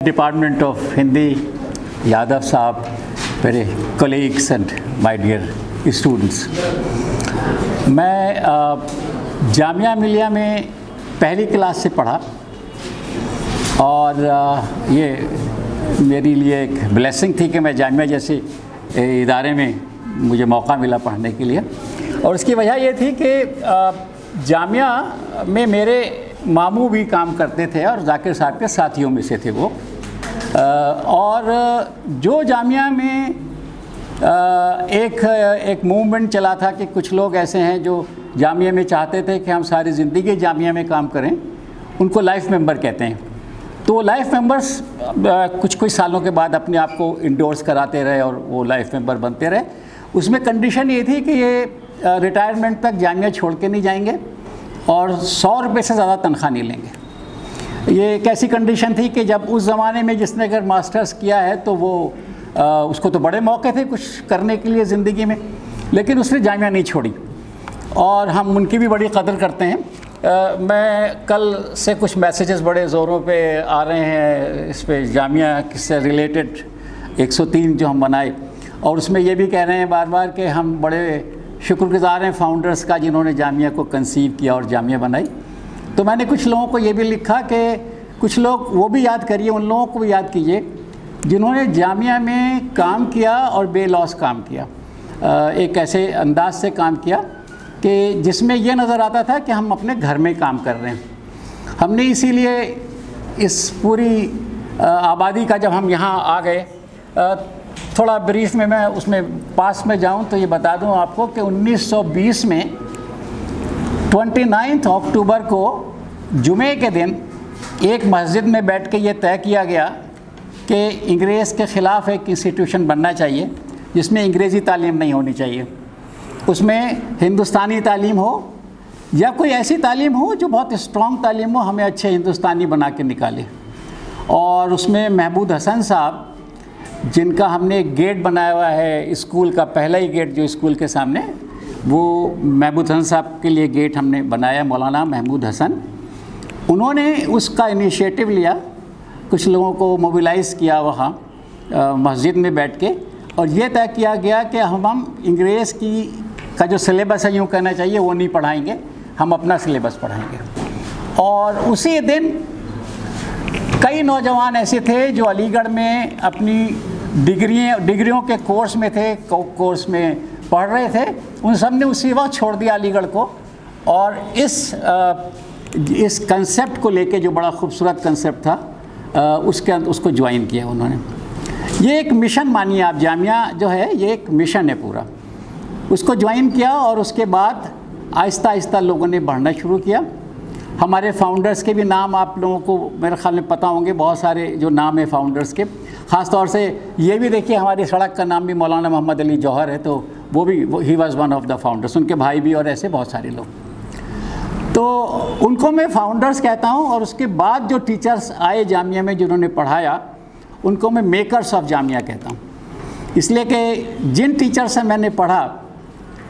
Department of Hindi, Yadav साहब, मेरे colleagues and my dear students, मैं जामिया मिलिया में पहली क्लास से पढ़ा और ये मेरे लिए एक ब्लेसिंग थी कि मैं जामिया जैसे इदारे में मुझे मौका मिला पढ़ने के लिए। और उसकी वजह ये थी कि जामिया में मेरे मामू भी काम करते थे और जाकिर साहब के साथियों में से थे वो। और जो जामिया में एक मूवमेंट चला था कि कुछ लोग ऐसे हैं जो जामिया में चाहते थे कि हम सारी ज़िंदगी जामिया में काम करें, उनको लाइफ मेंबर कहते हैं। तो लाइफ मेंबर्स कुछ सालों के बाद अपने आप को इंडोर्स कराते रहे और वो लाइफ मेंबर बनते रहे। उसमें कंडीशन ये थी कि ये रिटायरमेंट तक जामिया छोड़ के नहीं जाएंगे और 100 रुपये से ज़्यादा तनख्वाह नहीं लेंगे। ये एक ऐसी कंडीशन थी कि जब उस ज़माने में जिसने अगर मास्टर्स किया है तो वो उसको तो बड़े मौके थे कुछ करने के लिए ज़िंदगी में, लेकिन उसने जामिया नहीं छोड़ी और हम उनकी भी बड़ी कदर करते हैं। मैं कल से कुछ मैसेजेस बड़े ज़ोरों पे आ रहे हैं इस पे जामिया से रिलेटेड 103 जो हम बनाए, और उसमें ये भी कह रहे हैं बार बार कि हम बड़े शुक्रगुज़ार हैं फाउंडर्स का जिन्होंने जामिया को कंसीव किया और जामिया बनाई। तो मैंने कुछ लोगों को ये भी लिखा कि कुछ लोग वो भी याद करिए, उन लोगों को भी याद कीजिए जिन्होंने जामिया में काम किया और बेलॉस काम किया, एक ऐसे अंदाज से काम किया कि जिसमें ये नज़र आता था कि हम अपने घर में काम कर रहे हैं। हमने इसीलिए इस पूरी आबादी का जब हम यहाँ आ गए, थोड़ा ब्रीफ में मैं उसमें पास में जाऊँ तो ये बता दूँ आपको कि 1920 में 29 अक्टूबर को जुमे के दिन एक मस्जिद में बैठ के ये तय किया गया कि अंग्रेज़ के ख़िलाफ़ एक इंस्टीट्यूशन बनना चाहिए जिसमें अंग्रेज़ी तालीम नहीं होनी चाहिए, उसमें हिंदुस्तानी तालीम हो या कोई ऐसी तालीम हो जो बहुत स्ट्रॉन्ग तालीम हो, हमें अच्छे हिंदुस्तानी बना के निकाले। और उसमें महमूद हसन साहब, जिनका हमने एक गेट बनाया हुआ है स्कूल का, पहला ही गेट जो स्कूल के सामने, वो महमूद हसन साहब के लिए गेट हमने बनाया, मौलाना महमूद हसन। उन्होंने उसका इनिशिएटिव लिया, कुछ लोगों को मोबिलाइज़ किया वहाँ मस्जिद में बैठ के, और ये तय किया गया कि हम अंग्रेज़ की का जो सिलेबस है यूँ कहना चाहिए वो नहीं पढ़ाएंगे, हम अपना सिलेबस पढ़ाएंगे। और उसी दिन कई नौजवान ऐसे थे जो अलीगढ़ में अपनी डिग्रियों के कोर्स में थे, कोर्स में पढ़ रहे थे, उन सब ने उसी वक्त छोड़ दिया अलीगढ़ को और इस कंसेप्ट को लेके जो बड़ा खूबसूरत कंसेप्ट था उसको ज्वाइन किया उन्होंने। ये एक मिशन मानिए आप, जामिया जो है ये एक मिशन है पूरा, उसको ज्वाइन किया और उसके बाद आहिस्ता आहिस्ता लोगों ने बढ़ना शुरू किया। हमारे फाउंडर्स के भी नाम आप लोगों को मेरे ख्याल में पता होंगे, बहुत सारे जो नाम है फाउंडर्स के। ख़ास तौर से ये भी देखिए हमारी सड़क का नाम भी मौलाना मोहम्मद अली जौहर है, तो वो भी he was one of the founders, उनके भाई भी और ऐसे बहुत सारे लोग, तो उनको मैं फाउंडर्स कहता हूँ। और उसके बाद जो टीचर्स आए जामिया में जिन्होंने पढ़ाया, उनको मैं मेकर्स ऑफ जामिया कहता हूँ, इसलिए कि जिन टीचर से मैंने पढ़ा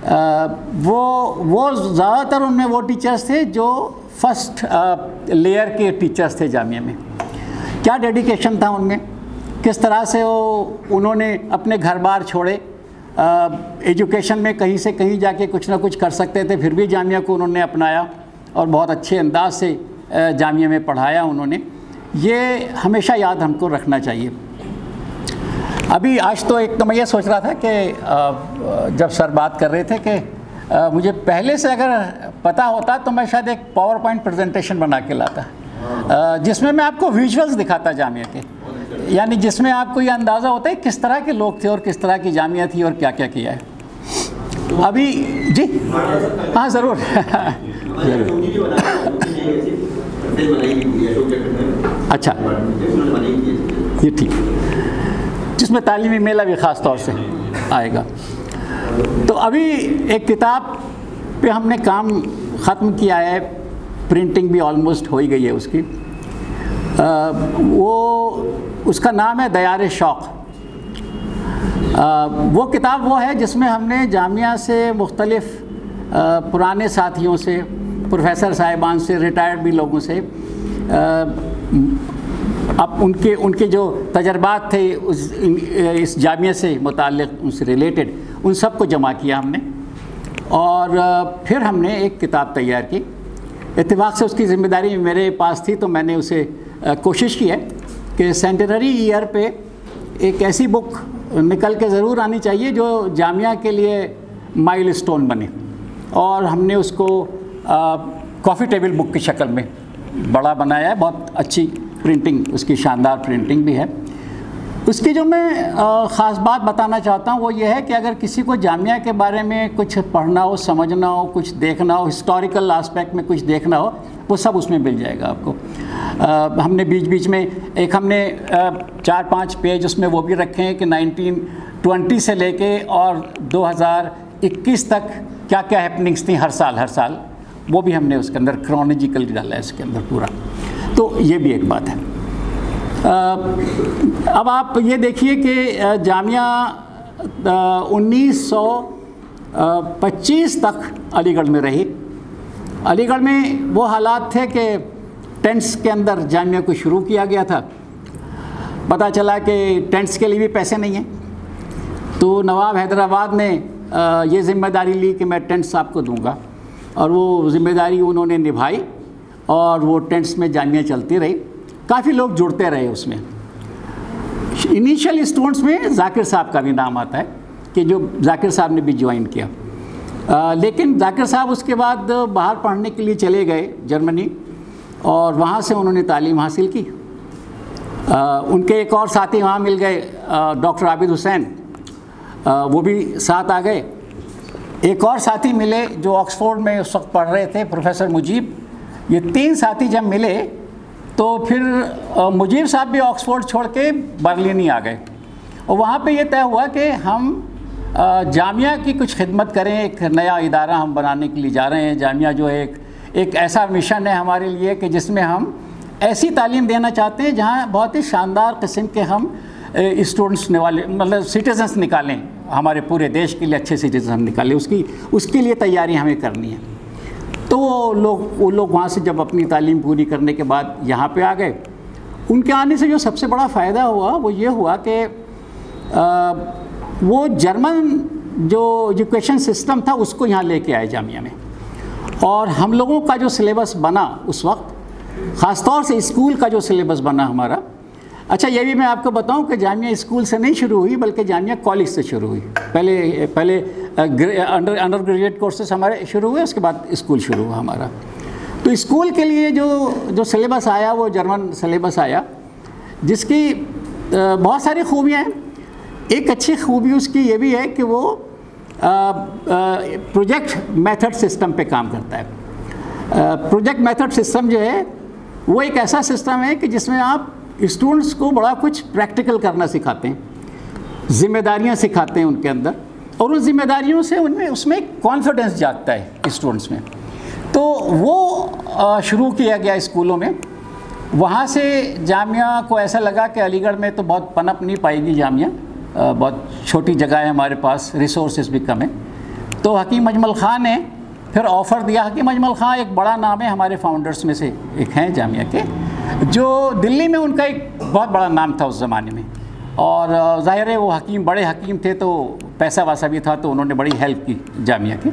वो ज़्यादातर उनमें वो टीचर्स थे जो फर्स्ट लेयर के टीचर्स थे जामिया में। क्या डेडिकेशन था उनमें, किस तरह से उन्होंने अपने घर बार छोड़े, एजुकेशन में कहीं से कहीं जाके कुछ ना कुछ कर सकते थे, फिर भी जामिया को उन्होंने अपनाया और बहुत अच्छे अंदाज से जामिया में पढ़ाया उन्होंने। ये हमेशा याद हमको रखना चाहिए। अभी आज तो एक तो मैं ये सोच रहा था कि जब सर बात कर रहे थे कि मुझे पहले से अगर पता होता तो मैं शायद एक पावर पॉइंट प्रेजेंटेशन बना के लाता, जिसमें मैं आपको विजुअल्स दिखाता जामिया के, यानी जिसमें आपको ये अंदाज़ा होता है किस तरह के लोग थे और किस तरह की जामिया थी और क्या क्या किया है। अभी जी हाँ ज़रूर अच्छा ये ठीक, जिसमें तालीमी मेला भी ख़ास तौर से आएगा। तो अभी एक किताब पे हमने काम ख़त्म किया है, प्रिंटिंग भी ऑलमोस्ट हो ही गई है उसकी। उसका नाम है दयार शौक़। वो किताब वो है जिसमें हमने जामिया से मुख्तलिफ़ पुराने साथियों से, प्रोफेसर साहिबान से, रिटायर्ड भी लोगों से अब उनके जो तजर्बात थे इस जामिया से मुताल्लिक़, उनसे रिलेटेड, उन सब को जमा किया हमने और फिर हमने एक किताब तैयार की। इत्तेफाक से उसकी ज़िम्मेदारी मेरे पास थी, तो मैंने उसे कोशिश की है कि सेंटेनरी ईयर पे एक ऐसी बुक निकल के ज़रूर आनी चाहिए जो जामिया के लिए माइलस्टोन बने, और हमने उसको कॉफ़ी टेबल बुक की शक्ल में बड़ा बनाया है। बहुत अच्छी प्रिंटिंग, उसकी शानदार प्रिंटिंग भी है। उसकी जो मैं ख़ास बात बताना चाहता हूँ वो ये है कि अगर किसी को जामिया के बारे में कुछ पढ़ना हो, समझना हो, कुछ देखना हो, हिस्टोरिकल आस्पेक्ट में कुछ देखना हो, वो सब उसमें मिल जाएगा आपको। हमने बीच बीच में एक हमने 4-5 पेज उसमें वो भी रखे हैं कि 1920 से लेके और 2021 तक क्या क्या हैपनिंग्स थी हर साल, वो भी हमने उसके अंदर क्रोनोलॉजिकल डाला है इसके अंदर पूरा। तो ये भी एक बात है। अब आप ये देखिए कि जामिया 1925 तक अलीगढ़ में रही। अलीगढ़ में वो हालात थे कि टेंट्स के अंदर जामिया को शुरू किया गया था। पता चला कि टेंट्स के लिए भी पैसे नहीं हैं, तो नवाब हैदराबाद ने ये ज़िम्मेदारी ली कि मैं टेंट्स आपको दूंगा, और वो ज़िम्मेदारी उन्होंने निभाई और वो टेंट्स में जामिया चलती रही। काफ़ी लोग जुड़ते रहे उसमें। इनिशियल स्टूडेंट्स में जाकिर साहब का भी नाम आता है कि जो जाकिर साहब ने भी ज्वाइन किया, लेकिन जाकिर साहब उसके बाद बाहर पढ़ने के लिए चले गए जर्मनी, और वहाँ से उन्होंने तालीम हासिल की। उनके एक और साथी वहाँ मिल गए, डॉक्टर आबिद हुसैन, वो भी साथ आ गए। एक और साथी मिले जो ऑक्सफोर्ड में उस वक्त पढ़ रहे थे, प्रोफेसर मुजीब। ये 3 साथी जब मिले तो फिर मुजीब साहब भी ऑक्सफोर्ड छोड़ के बर्लिन ही आ गए, और वहाँ पे ये तय हुआ कि हम जामिया की कुछ खिदमत करें। एक नया इदारा हम बनाने के लिए जा रहे हैं। जामिया जो है एक ऐसा मिशन है हमारे लिए कि जिसमें हम ऐसी तालीम देना चाहते हैं जहाँ बहुत ही शानदार किस्म के हम स्टूडेंट्स मतलब सिटीजन्स निकालें, हमारे पूरे देश के लिए अच्छे सिटीजन निकालें। उसके लिए तैयारी हमें करनी है। तो वो लोग वहाँ से जब अपनी तालीम पूरी करने के बाद यहाँ पे आ गए, उनके आने से जो सबसे बड़ा फ़ायदा हुआ वो ये हुआ कि वो जर्मन जो एजुकेशन सिस्टम था उसको यहाँ लेके आए जामिया में, और हम लोगों का जो सिलेबस बना उस वक्त, ख़ास तौर से स्कूल का जो सिलेबस बना हमारा। अच्छा, ये भी मैं आपको बताऊं कि जामिया स्कूल से नहीं शुरू हुई बल्कि जामिया कॉलेज से शुरू हुई। पहले अंडर ग्रेजुएट कोर्सेस हमारे शुरू हुए, उसके बाद स्कूल शुरू हुआ हमारा। तो स्कूल के लिए जो सिलेबस आया वो जर्मन सिलेबस आया, जिसकी बहुत सारी खूबियाँ हैं। एक अच्छी खूबी उसकी ये भी है कि वो प्रोजेक्ट मेथड सिस्टम पे काम करता है। प्रोजेक्ट मेथड सिस्टम जो है वो एक ऐसा सिस्टम है कि जिसमें आप स्टूडेंट्स को बड़ा कुछ प्रैक्टिकल करना सिखाते हैं, जिम्मेदारियां सिखाते हैं उनके अंदर, और उन जिम्मेदारियों से उसमें कॉन्फिडेंस जागता है स्टूडेंट्स में। तो वो शुरू किया गया स्कूलों में। वहाँ से जामिया को ऐसा लगा कि अलीगढ़ में तो बहुत पनप नहीं पाएगी जामिया, बहुत छोटी जगह है हमारे पास, रिसोर्सेज भी कम है। तो हकीम अजमल ख़ान ने फिर ऑफ़र दिया। हकीम अजमल ख़ान एक बड़ा नाम है, हमारे फाउंडर्स में से एक हैं जामिया के, जो दिल्ली में उनका एक बहुत बड़ा नाम था उस ज़माने में, और ज़ाहिर है वो बड़े हकीम थे, तो पैसा वैसा भी था, तो उन्होंने बड़ी हेल्प की जामिया की।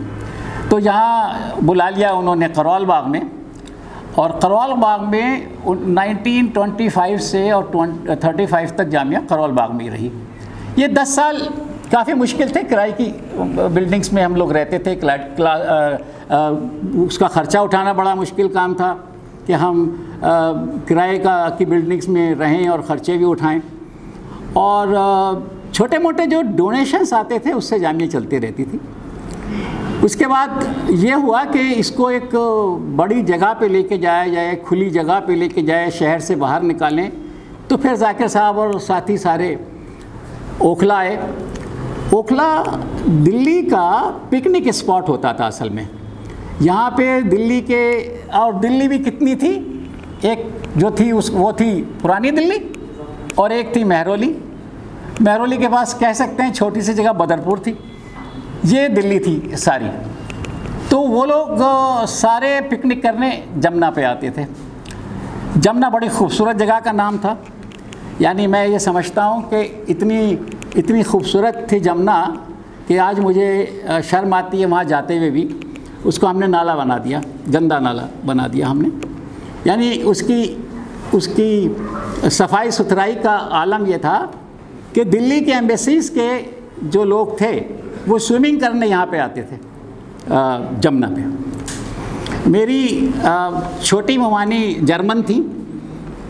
तो यहाँ बुला लिया उन्होंने करौल बाग में, और करौल बाग में 1925 से और 35 तक जामिया करौल बाग में ही रही। ये 10 साल काफ़ी मुश्किल थे। किराए की बिल्डिंग्स में हम लोग रहते थे। उसका ख़र्चा उठाना बड़ा मुश्किल काम था कि हम किराए की बिल्डिंग्स में रहें और ख़र्चे भी उठाएं, और छोटे मोटे जो डोनेशंस आते थे उससे जामिया चलती रहती थी। उसके बाद ये हुआ कि इसको एक बड़ी जगह पे लेके जाया जाए, खुली जगह पे लेके जाए, शहर से बाहर निकालें। तो फिर जाकिर साहब और साथी सारे ओखला आए। ओखला दिल्ली का पिकनिक स्पॉट होता था असल में। यहाँ पे दिल्ली के, और दिल्ली भी कितनी थी, एक जो थी वो थी पुरानी दिल्ली, और एक थी महरौली। महरौली के पास कह सकते हैं छोटी सी जगह बदरपुर थी। ये दिल्ली थी सारी। तो वो लोग सारे पिकनिक करने जमुना पे आते थे। जमुना बड़ी खूबसूरत जगह का नाम था। यानी मैं ये समझता हूँ कि इतनी खूबसूरत थी जमुना कि आज मुझे शर्म आती है वहाँ जाते हुए भी। उसको हमने नाला बना दिया, गंदा नाला बना दिया हमने। यानी उसकी सफाई सुथराई का आलम ये था कि दिल्ली के एम्बेसीज़ के जो लोग थे वो स्विमिंग करने यहाँ पे आते थे जमुना पे। मेरी छोटी ममानी जर्मन थी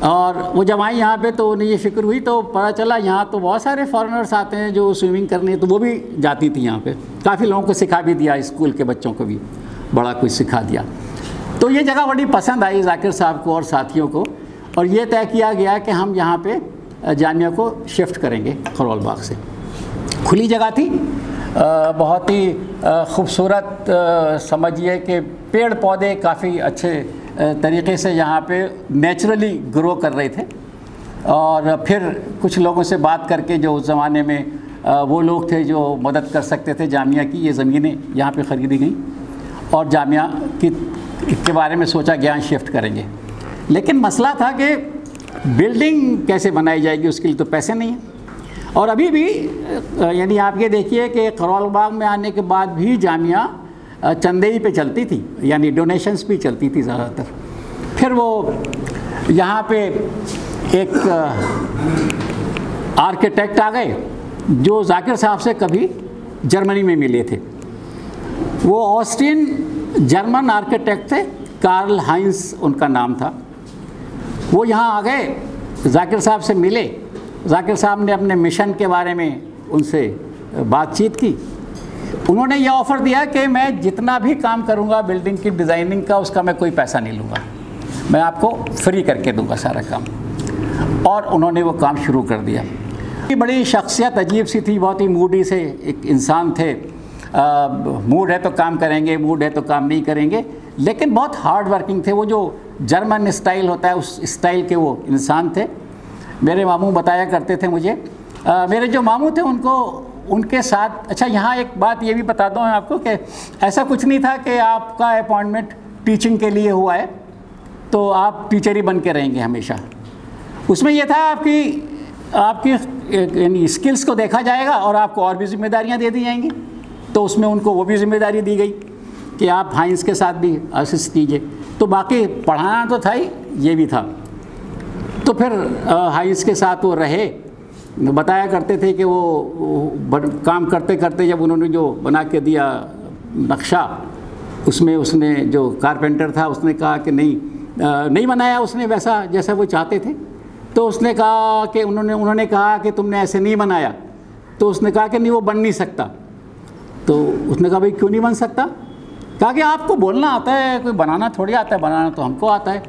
और वो जब आई यहाँ पे तो उन्हें ये फ़िक्र हुई, तो पता चला यहाँ तो बहुत सारे फॉरेनर्स आते हैं जो स्विमिंग करने, तो वो भी जाती थी यहाँ पे। काफ़ी लोगों को सिखा भी दिया, स्कूल के बच्चों को भी बड़ा कुछ सिखा दिया। तो ये जगह बड़ी पसंद आई जाकिर साहब को और साथियों को, और ये तय किया गया कि हम यहाँ पे जामिया को शिफ्ट करेंगे खरोल बाग से। खुली जगह थी, बहुत ही खूबसूरत, समझिए कि पेड़ पौधे काफ़ी अच्छे तरीके से यहाँ पे नेचुरली ग्रो कर रहे थे। और फिर कुछ लोगों से बात करके, जो उस ज़माने में वो लोग थे जो मदद कर सकते थे जामिया की, ये ज़मीनें यहाँ पे ख़रीदी गई और जामिया के बारे में सोचा गया शिफ्ट करेंगे। लेकिन मसला था कि बिल्डिंग कैसे बनाई जाएगी, उसके लिए तो पैसे नहीं हैं। और अभी भी यानी आप ये देखिए कि खरोल बाग में आने के बाद भी जामिया चंदेई पे चलती थी, यानी डोनेशंस भी चलती थी ज़्यादातर। फिर वो यहाँ पे एक आर्किटेक्ट आ गए जो जाकिर साहब से कभी जर्मनी में मिले थे। वो ऑस्ट्रियन जर्मन आर्किटेक्ट थे, कार्ल हाइंस उनका नाम था। वो यहाँ आ गए, जाकिर साहब से मिले। जाकिर साहब ने अपने मिशन के बारे में उनसे बातचीत की। उन्होंने यह ऑफ़र दिया कि मैं जितना भी काम करूँगा बिल्डिंग की डिज़ाइनिंग का, उसका मैं कोई पैसा नहीं लूँगा, मैं आपको फ्री करके दूँगा सारा काम। और उन्होंने वो काम शुरू कर दिया। बड़ी शख्सियत अजीब सी थी, बहुत ही मूडी से एक इंसान थे। मूड है तो काम करेंगे, मूड है तो काम नहीं करेंगे, लेकिन बहुत हार्ड वर्किंग थे। वो जो जर्मन स्टाइल होता है उस स्टाइल के वो इंसान थे। मेरे मामू बताया करते थे मुझे, मेरे जो मामू थे उनके साथ। अच्छा, यहाँ एक बात ये भी बता दूँ आपको कि ऐसा कुछ नहीं था कि आपका अपॉइंटमेंट टीचिंग के लिए हुआ है तो आप टीचर ही बन के रहेंगे हमेशा। उसमें यह था आपकी यानी स्किल्स को देखा जाएगा और आपको और भी जिम्मेदारियाँ दे दी जाएंगी। तो उसमें उनको वो भी जिम्मेदारी दी गई कि आप हाइंस के साथ भी असिस्ट कीजिए। तो बाकी पढ़ाना तो था ही, ये भी था। तो फिर हाइंस के साथ वो रहे। बताया करते थे कि वो काम करते करते जब उन्होंने जो बना के दिया नक्शा, उसमें उसने जो कारपेंटर था उसने कहा कि नहीं बनाया उसने वैसा जैसा वो चाहते थे। तो उसने कहा कि उन्होंने कहा कि तुमने ऐसे नहीं बनाया। तो उसने कहा कि नहीं, वो बन नहीं सकता। तो उसने कहा भाई क्यों नहीं बन सकता? कहा कि आपको बोलना आता है, कोई बनाना थोड़ी आता है, बनाना तो हमको आता है।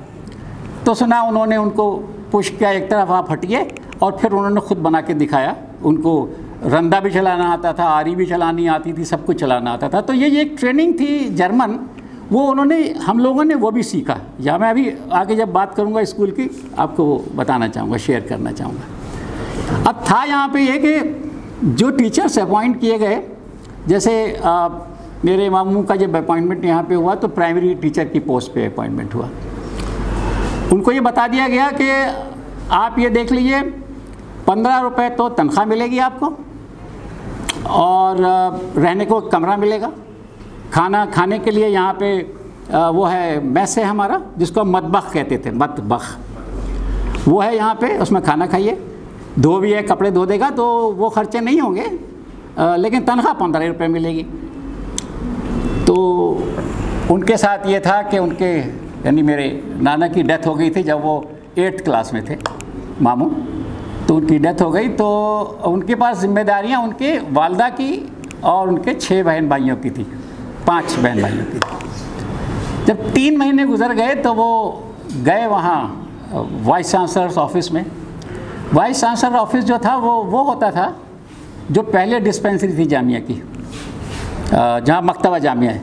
तो सुना, उन्होंने उनको पुश किया एक तरफ, आप हटिए, और फिर उन्होंने ख़ुद बना के दिखाया। उनको रंदा भी चलाना आता था, आरी भी चलानी आती थी, सब कुछ चलाना आता था। तो ये एक ट्रेनिंग थी जर्मन, वो हम लोगों ने वो भी सीखा। या मैं अभी आगे जब बात करूँगा स्कूल की, आपको वो बताना चाहूँगा, शेयर करना चाहूँगा। अब था यहाँ पे ये कि जो टीचर्स अपॉइंट किए गए, जैसे मेरे मामू का जब अपॉइंटमेंट यहाँ पे हुआ तो प्राइमरी टीचर की पोस्ट पे अपॉइंटमेंट हुआ। उनको ये बता दिया गया कि आप ये देख लीजिए, 15 रुपये तो तनख्वाह मिलेगी आपको, और रहने को कमरा मिलेगा। खाना खाने के लिए यहाँ पे वो है मैस है हमारा, जिसको हम मतबख कहते थे, मतबख वो है यहाँ पे, उसमें खाना खाइए। धो भी है, कपड़े धो देगा, तो वो खर्चे नहीं होंगे, लेकिन तनख्वाह 15 रुपये मिलेगी। तो उनके साथ ये था कि उनके यानी मेरे नाना की डेथ हो गई थी जब वो 8th क्लास में थे, मामू। तो उनकी डेथ हो गई, तो उनके पास जिम्मेदारियाँ उनके वालदा की और उनके 6 बहन भाइयों की थी, 5 बहन भाइयों की थी। जब 3 महीने गुजर गए तो वो गए वहाँ वाइस चांसलर्स ऑफिस में। वाइस चांसलर ऑफिस जो था वो होता था जो पहले डिस्पेंसरी थी जामिया की, जहाँ मकतबा जामिया है,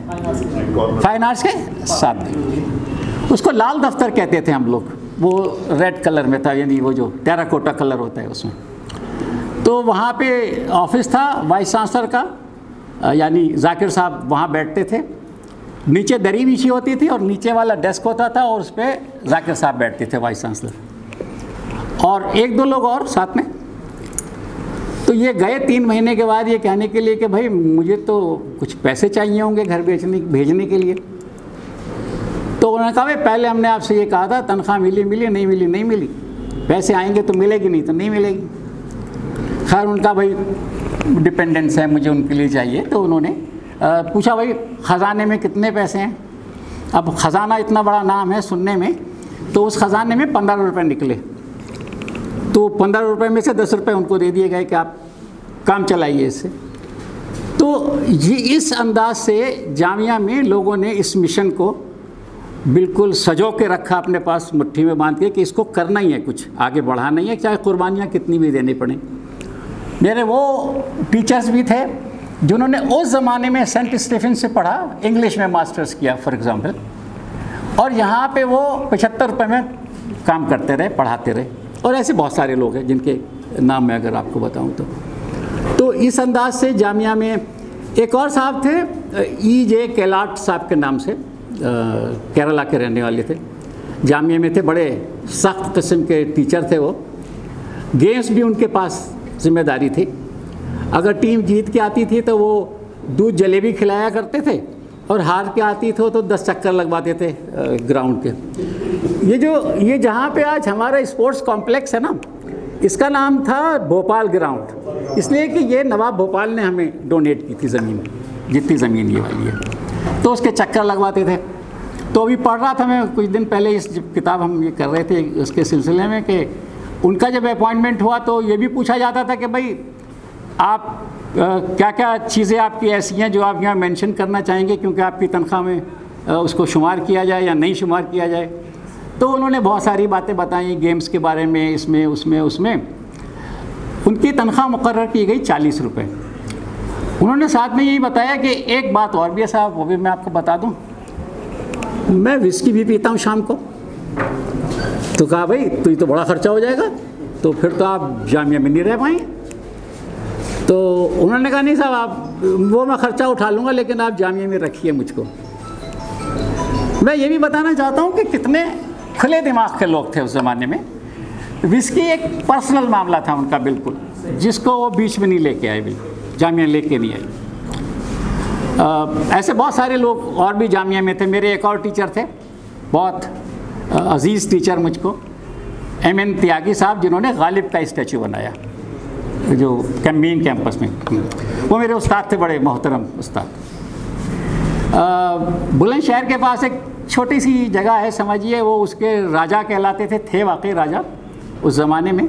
फाइन आर्ट्स के साथ में। उसको लाल दफ्तर कहते थे हम लोग। वो रेड कलर में था, यानी वो जो टेराकोटा कलर होता है उसमें। तो वहाँ पे ऑफिस था वाइस चांसलर का, यानी जाकिर साहब वहाँ बैठते थे। नीचे दरी बिछी होती थी और नीचे वाला डेस्क होता था और उस पर जाकिर साहब बैठते थे, वाइस चांसलर। और 1-2 लोग और साथ में। तो ये गए 3 महीने के बाद ये कहने के लिए कि भाई मुझे तो कुछ पैसे चाहिए होंगे घर भेजने के लिए। तो उन्होंने कहा भाई पहले हमने आपसे ये कहा था तनख्वाह मिली नहीं मिली, पैसे आएंगे तो मिलेगी, नहीं तो नहीं मिलेगी। खैर उनका भाई डिपेंडेंस है, मुझे उनके लिए चाहिए। तो उन्होंने पूछा भाई ख़जाने में कितने पैसे हैं। अब ख़जाना इतना बड़ा नाम है सुनने में, तो उस ख़जाने में 15 रुपये निकले। तो 15 रुपये में से 10 रुपये उनको दे दिए गए कि आप काम चलाइए इससे। तो ये इस अंदाज से जामिया में लोगों ने इस मिशन को बिल्कुल सजो के रखा अपने पास, मुट्ठी में बांध के कि इसको करना ही है, कुछ आगे बढ़ाना ही है, चाहे कुर्बानियाँ कितनी भी देनी पड़ें। मेरे वो टीचर्स भी थे जिन्होंने उस ज़माने में सेंट स्टीफन से पढ़ा, इंग्लिश में मास्टर्स किया फॉर एग्ज़ाम्पल, और यहाँ पे वो 75 रुपये में काम करते रहे, पढ़ाते रहे। और ऐसे बहुत सारे लोग हैं जिनके नाम मैं अगर आपको बताऊँ तो इस अंदाज से जामिया में एक और साहब थे E.J. कैलाट साहब के नाम से, केरला के रहने वाले थे, जामिया में थे, बड़े सख्त किस्म के टीचर थे वो। गेम्स भी उनके पास जिम्मेदारी थी। अगर टीम जीत के आती थी तो वो दूध जलेबी खिलाया करते थे, और हार के आती थी तो 10 चक्कर लगवाते थे ग्राउंड के। ये जहाँ पे आज हमारा स्पोर्ट्स कॉम्प्लेक्स है ना, इसका नाम था भोपाल ग्राउंड, इसलिए कि ये नवाब भोपाल ने हमें डोनेट की थी ज़मीन, जितनी ज़मीन ये वाली है। तो उसके चक्कर लगवाते थे। तो अभी पढ़ रहा था मैं कुछ दिन पहले, इस किताब हम ये कर रहे थे उसके सिलसिले में, कि उनका जब अपॉइंटमेंट हुआ तो ये भी पूछा जाता था कि भाई आप क्या क्या चीज़ें आपकी ऐसी हैं जो आप यहाँ मेंशन करना चाहेंगे, क्योंकि आपकी तनख्वाह में उसको शुमार किया जाए या नहीं शुमार किया जाए। तो उन्होंने बहुत सारी बातें बताई गेम्स के बारे में, इसमें उसमें। उनकी तनख्वाह मुकर्रर की गई 40 रुपये। उन्होंने साथ में यही बताया कि एक बात और भी है साहब, वो भी मैं आपको बता दूँ, मैं विस्की भी पीता हूँ शाम को। तो कहा भाई तो ये तो बड़ा ख़र्चा हो जाएगा, तो फिर तो आप जामिया में नहीं रह पाएंगे। तो उन्होंने कहा नहीं साहब, आप वो मैं ख़र्चा उठा लूँगा, लेकिन आप जामिया में रखिए मुझको। मैं ये भी बताना चाहता हूँ कि कितने खुले दिमाग के लोग थे उस ज़माने में। विस्की एक पर्सनल मामला था उनका बिल्कुल, जिसको वो बीच में नहीं लेके आए, बिल्कुल जामिया लेके नहीं आए। ऐसे बहुत सारे लोग और भी जामिया में थे। मेरे एक और टीचर थे, बहुत अजीज़ टीचर मुझको, M.N. त्यागी साहब, जिन्होंने गालिब का स्टैचू बनाया जो मेन कैंपस में। वो मेरे उस्ताद थे, बड़े मोहतरम उस्ताद। बुलंदशहर के पास एक छोटी सी जगह है, समझिए, वो उसके राजा कहलाते थे वाकई राजा उस ज़माने में।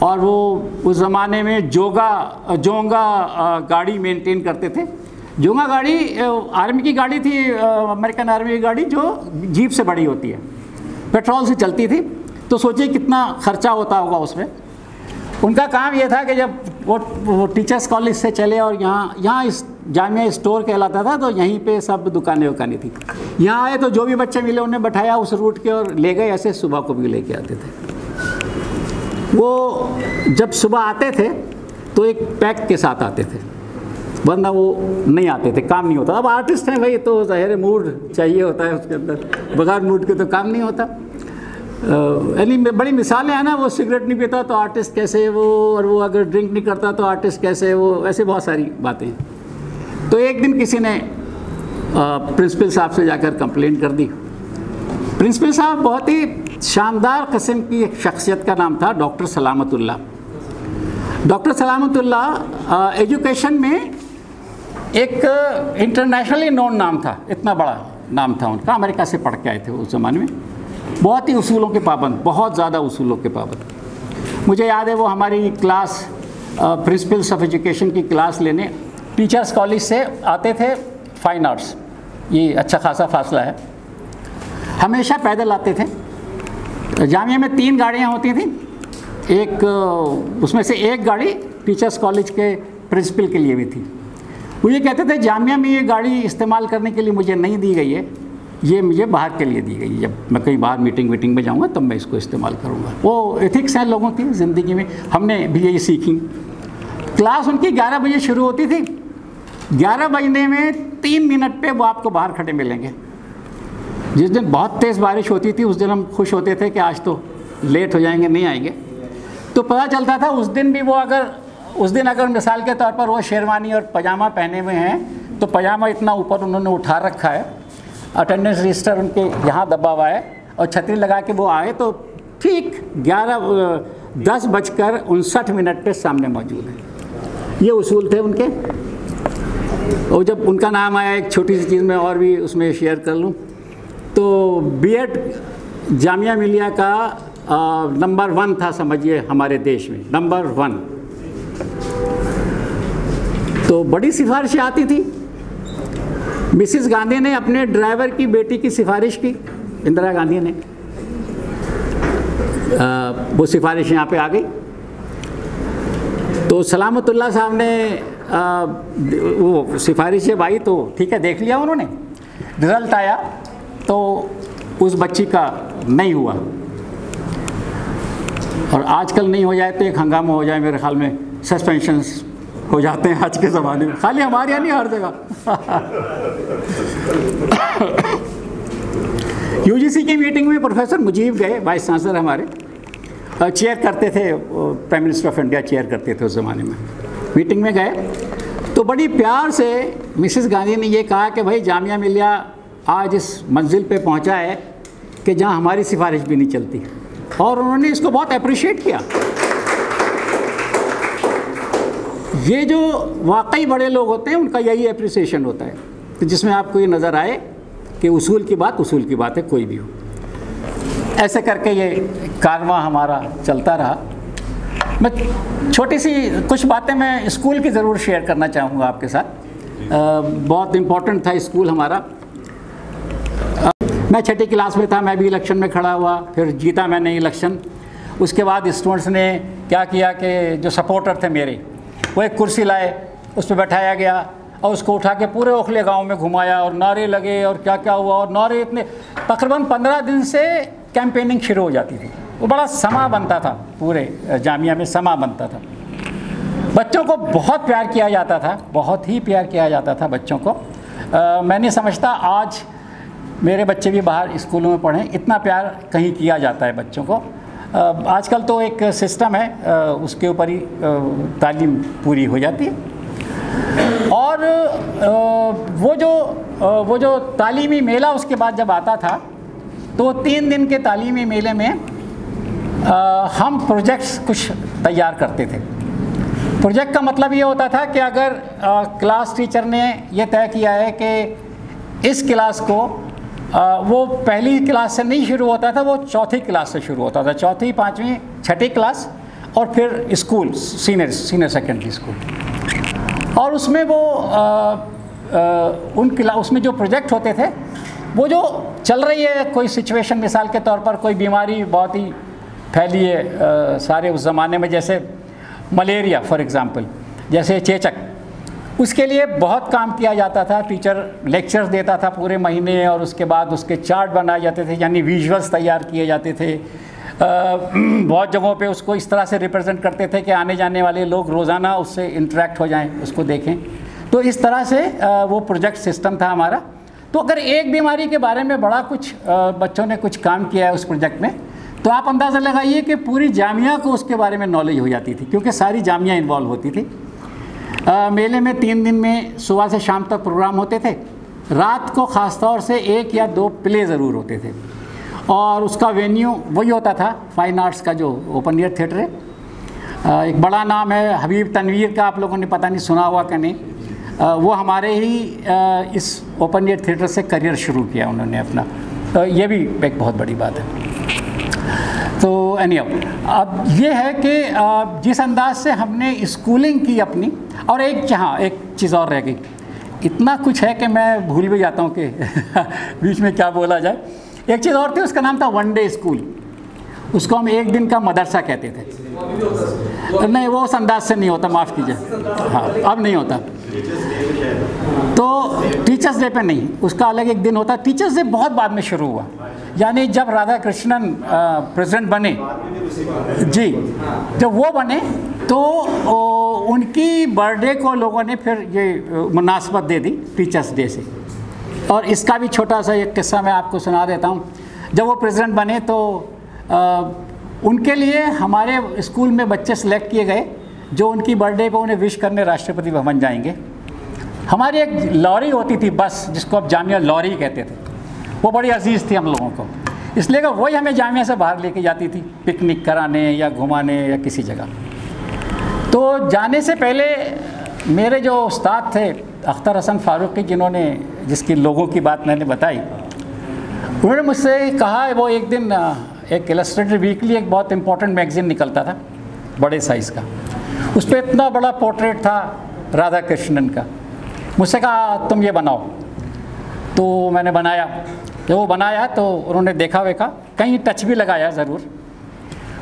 और वो उस ज़माने में जोंगा गाड़ी मेंटेन करते थे। जोंगा गाड़ी आर्मी की गाड़ी थी, अमेरिकन आर्मी की गाड़ी, जो जीप से बड़ी होती है, पेट्रोल से चलती थी। तो सोचिए कितना ख़र्चा होता होगा उसमें। उनका काम ये था कि जब वो टीचर्स कॉलेज से चले और यहाँ इस जामिया स्टोर कहलाता था, तो यहीं पे सब दुकानें थी। यहाँ आए तो जो भी बच्चे मिले उन्हें बैठाया उस रूट के और ले गए। ऐसे सुबह को भी लेके आते थे। वो जब सुबह आते थे तो एक पैक के साथ आते थे, वरना वो नहीं आते थे, काम नहीं होता। अब आर्टिस्ट हैं भाई, तो ज़ाहिर मूड चाहिए होता है उसके अंदर, बगैर मूड के तो काम नहीं होता। यानी बड़ी मिसालें हैं ना, वो सिगरेट नहीं पीता तो आर्टिस्ट कैसे वो, और वो अगर ड्रिंक नहीं करता तो आर्टिस्ट कैसे वो, ऐसे बहुत सारी बातें हैं। तो एक दिन किसी ने प्रिंसिपल साहब से जाकर कंप्लेंट कर दी। प्रिंसिपल साहब बहुत ही शानदार किस्म की एक शख्सियत का नाम था डॉक्टर सलामतुल्लाह। डॉक्टर सलामतुल्लाह एजुकेशन में एक इंटरनेशनली नोन नाम था, इतना बड़ा नाम था उनका। अमेरिका से पढ़ के आए थे उस ज़माने में, बहुत ही उसूलों के पाबंद, बहुत ज़्यादा उसूलों के पाबंद। मुझे याद है वो हमारी क्लास प्रिंसिपल्स ऑफ एजुकेशन की क्लास लेने टीचर्स कॉलेज से आते थे, फाइन आर्ट्स, ये अच्छा खासा फासला है, हमेशा पैदल आते थे। जामिया में 3 गाड़ियाँ होती थी, एक उसमें से एक गाड़ी टीचर्स कॉलेज के प्रिंसिपल के लिए भी थी। वो ये कहते थे जामिया में ये गाड़ी इस्तेमाल करने के लिए मुझे नहीं दी गई है, ये मुझे बाहर के लिए दी गई है, जब मैं कहीं बाहर मीटिंग में जाऊंगा तब मैं इसको इस्तेमाल करूंगा। वो एथिक्स हैं लोगों की ज़िंदगी में, हमने भी यही सीखी। क्लास उनकी 11 बजे शुरू होती थी, 11 बजने में 3 मिनट पे वो आपको बाहर खड़े मिलेंगे। जिस दिन बहुत तेज़ बारिश होती थी उस दिन हम खुश होते थे कि आज तो लेट हो जाएंगे, नहीं आएंगे। तो पता चलता था उस दिन अगर मिसाल के तौर पर वो शेरवानी और पजामा पहने हुए हैं तो पजामा इतना ऊपर उन्होंने उठा रखा है, अटेंडेंस रजिस्टर उनके यहाँ दबा हुआ है और छतरी लगा के वो आए तो ठीक 10:59 पे सामने मौजूद है। ये उसूल थे उनके। और जब उनका नाम आया, एक छोटी सी चीज़ मैं और भी उसमें शेयर कर लूँ, तो बीएड जामिया मिलिया का नंबर 1 था, समझिए हमारे देश में नंबर 1। तो बड़ी सिफारिशें आती थी। मिसिस गांधी ने अपने ड्राइवर की बेटी की सिफारिश की, इंदिरा गांधी ने, वो सिफारिश यहाँ पे आ गई। तो सलामतुल्लाह साहब ने वो सिफारिशें भाई तो ठीक है देख लिया उन्होंने, रिज़ल्ट आया तो उस बच्ची का नहीं हुआ। और आजकल नहीं हो जाए तो एक हंगामा हो जाए, मेरे ख्याल में सस्पेंशंस हो जाते हैं आज के ज़माने में, खाली हमारे यहाँ नहीं, हर जगह। यूजीसी की मीटिंग में प्रोफेसर मुजीब गए, वाइस चांसलर हमारे, चेयर करते थे, prime minister of India chair करते थे उस ज़माने में। मीटिंग में गए तो बड़ी प्यार से मिसिस गांधी ने ये कहा कि भाई जामिया मिलिया आज इस मंजिल पे पहुंचा है कि जहां हमारी सिफारिश भी नहीं चलती, और उन्होंने इसको बहुत अप्रिशिएट किया। ये जो वाकई बड़े लोग होते हैं उनका यही अप्रिसिएशन होता है, तो जिसमें आपको ये नज़र आए कि उसूल की बात है, कोई भी हो। ऐसे करके ये कारवां हमारा चलता रहा। मैं छोटी सी कुछ बातें मैं स्कूल की ज़रूर शेयर करना चाहूँगा आपके साथ। बहुत इम्पोर्टेंट था स्कूल हमारा। मैं 6ठी क्लास में था, मैं भी इलेक्शन में खड़ा हुआ, फिर जीता मैंने इलेक्शन। उसके बाद स्टूडेंट्स ने क्या किया कि जो सपोर्टर थे मेरे, वो एक कुर्सी लाए, उस पर बैठाया गया और उसको उठा के पूरे ओखले गांव में घुमाया और नारे लगे और क्या क्या हुआ। और नारे इतने, तकरीबन 15 दिन से कैंपेनिंग शुरू हो जाती थी। वो बड़ा समा बनता था, पूरे जामिया में समा बनता था। बच्चों को बहुत प्यार किया जाता था, बहुत ही प्यार किया जाता था बच्चों को। मैं नहीं समझता आज मेरे बच्चे भी बाहर स्कूलों में पढ़ें, इतना प्यार कहीं किया जाता है बच्चों को। आजकल तो एक सिस्टम है, उसके ऊपर ही तालीम पूरी हो जाती है। और वो जो तालीमी मेला उसके बाद जब आता था, तो 3 दिन के तालीमी मेले में हम प्रोजेक्ट्स कुछ तैयार करते थे। प्रोजेक्ट का मतलब ये होता था कि अगर क्लास टीचर ने ये तय किया है कि इस क्लास को वो पहली क्लास से नहीं शुरू होता था, वो 4थी क्लास से शुरू होता था, 4ठी, 5वीं, 6ठी क्लास, और फिर स्कूल सीनियर सेकेंडरी स्कूल। और उसमें वो उसमें जो प्रोजेक्ट होते थे, वो जो चल रही है कोई सिचुएशन, मिसाल के तौर पर कोई बीमारी बहुत ही फैली है सारे उस ज़माने में, जैसे मलेरिया फॉर एग्ज़ाम्पल, जैसे चेचक, उसके लिए बहुत काम किया जाता था। टीचर लेक्चर्स देता था पूरे महीने, और उसके बाद उसके चार्ट बनाए जाते थे, यानी विजुअल्स तैयार किए जाते थे। बहुत जगहों पे उसको इस तरह से रिप्रेजेंट करते थे कि आने जाने वाले लोग रोज़ाना उससे इंटरेक्ट हो जाएं, उसको देखें। तो इस तरह से वो प्रोजेक्ट सिस्टम था हमारा। तो अगर एक बीमारी के बारे में बड़ा कुछ बच्चों ने कुछ काम किया है उस प्रोजेक्ट में, तो आप अंदाज़ा लगाइए कि पूरी जामिया को उसके बारे में नॉलेज हो जाती थी, क्योंकि सारी जामिया इन्वॉल्व होती थी। मेले में 3 दिन में सुबह से शाम तक प्रोग्राम होते थे। रात को ख़ास तौर से 1 या 2 प्ले ज़रूर होते थे, और उसका वेन्यू वही होता था फाइन आर्ट्स का जो ओपन एयर थिएटर है। एक बड़ा नाम है हबीब तनवीर का, आप लोगों ने पता नहीं सुना हुआ कि नहीं। वो हमारे ही इस ओपन एयर थिएटर से करियर शुरू किया उन्होंने अपना। ये भी एक बहुत बड़ी बात है। तो एनीहाउ, अब ये है कि जिस अंदाज से हमने स्कूलिंग की अपनी, और एक चीज़ और रह गई, इतना कुछ है कि मैं भूल भी जाता हूँ कि बीच में क्या बोला जाए। एक चीज़ और थी, उसका नाम था वन डे स्कूल। उसको हम एक दिन का मदरसा कहते थे। नहीं, वो उस अंदाज से नहीं होता, माफ़ कीजिए। हाँ, अब नहीं होता। तो टीचर्स डे पे नहीं, उसका अलग एक दिन होता। टीचर्स डे बहुत बाद में शुरू हुआ, यानी जब राधा कृष्णन प्रेसिडेंट बने जी, जब वो बने तो उनकी बर्थडे को लोगों ने फिर ये मुनासबत दे दी टीचर्स डे से। और इसका भी छोटा सा एक किस्सा मैं आपको सुना देता हूँ। जब वो प्रेसिडेंट बने तो उनके लिए हमारे स्कूल में बच्चे सेलेक्ट किए गए जो उनकी बर्थडे पे उन्हें विश करने राष्ट्रपति भवन जाएंगे। हमारी एक लॉरी होती थी बस, जिसको अब जामिया लॉरी कहते थे, वो बड़ी अजीज़ थी हम लोगों को, इसलिए कि वही हमें जामिया से बाहर लेके जाती थी पिकनिक कराने या घुमाने या किसी जगह। तो जाने से पहले मेरे जो उस्ताद थे अख्तर हसन फारूकी, जिसकी लोगों की बात मैंने बताई, उन्होंने मुझसे कहा, वो एक दिन एक इलस्ट्रेटेड वीकली एक बहुत इंपॉर्टेंट मैगज़ीन निकलता था बड़े साइज़ का, उस पर इतना बड़ा पोर्ट्रेट था राधा कृष्णन का। मुझसे कहा तुम ये बनाओ। तो मैंने बनाया। जब वो बनाया तो उन्होंने देखा वेखा, कहीं टच भी लगाया ज़रूर।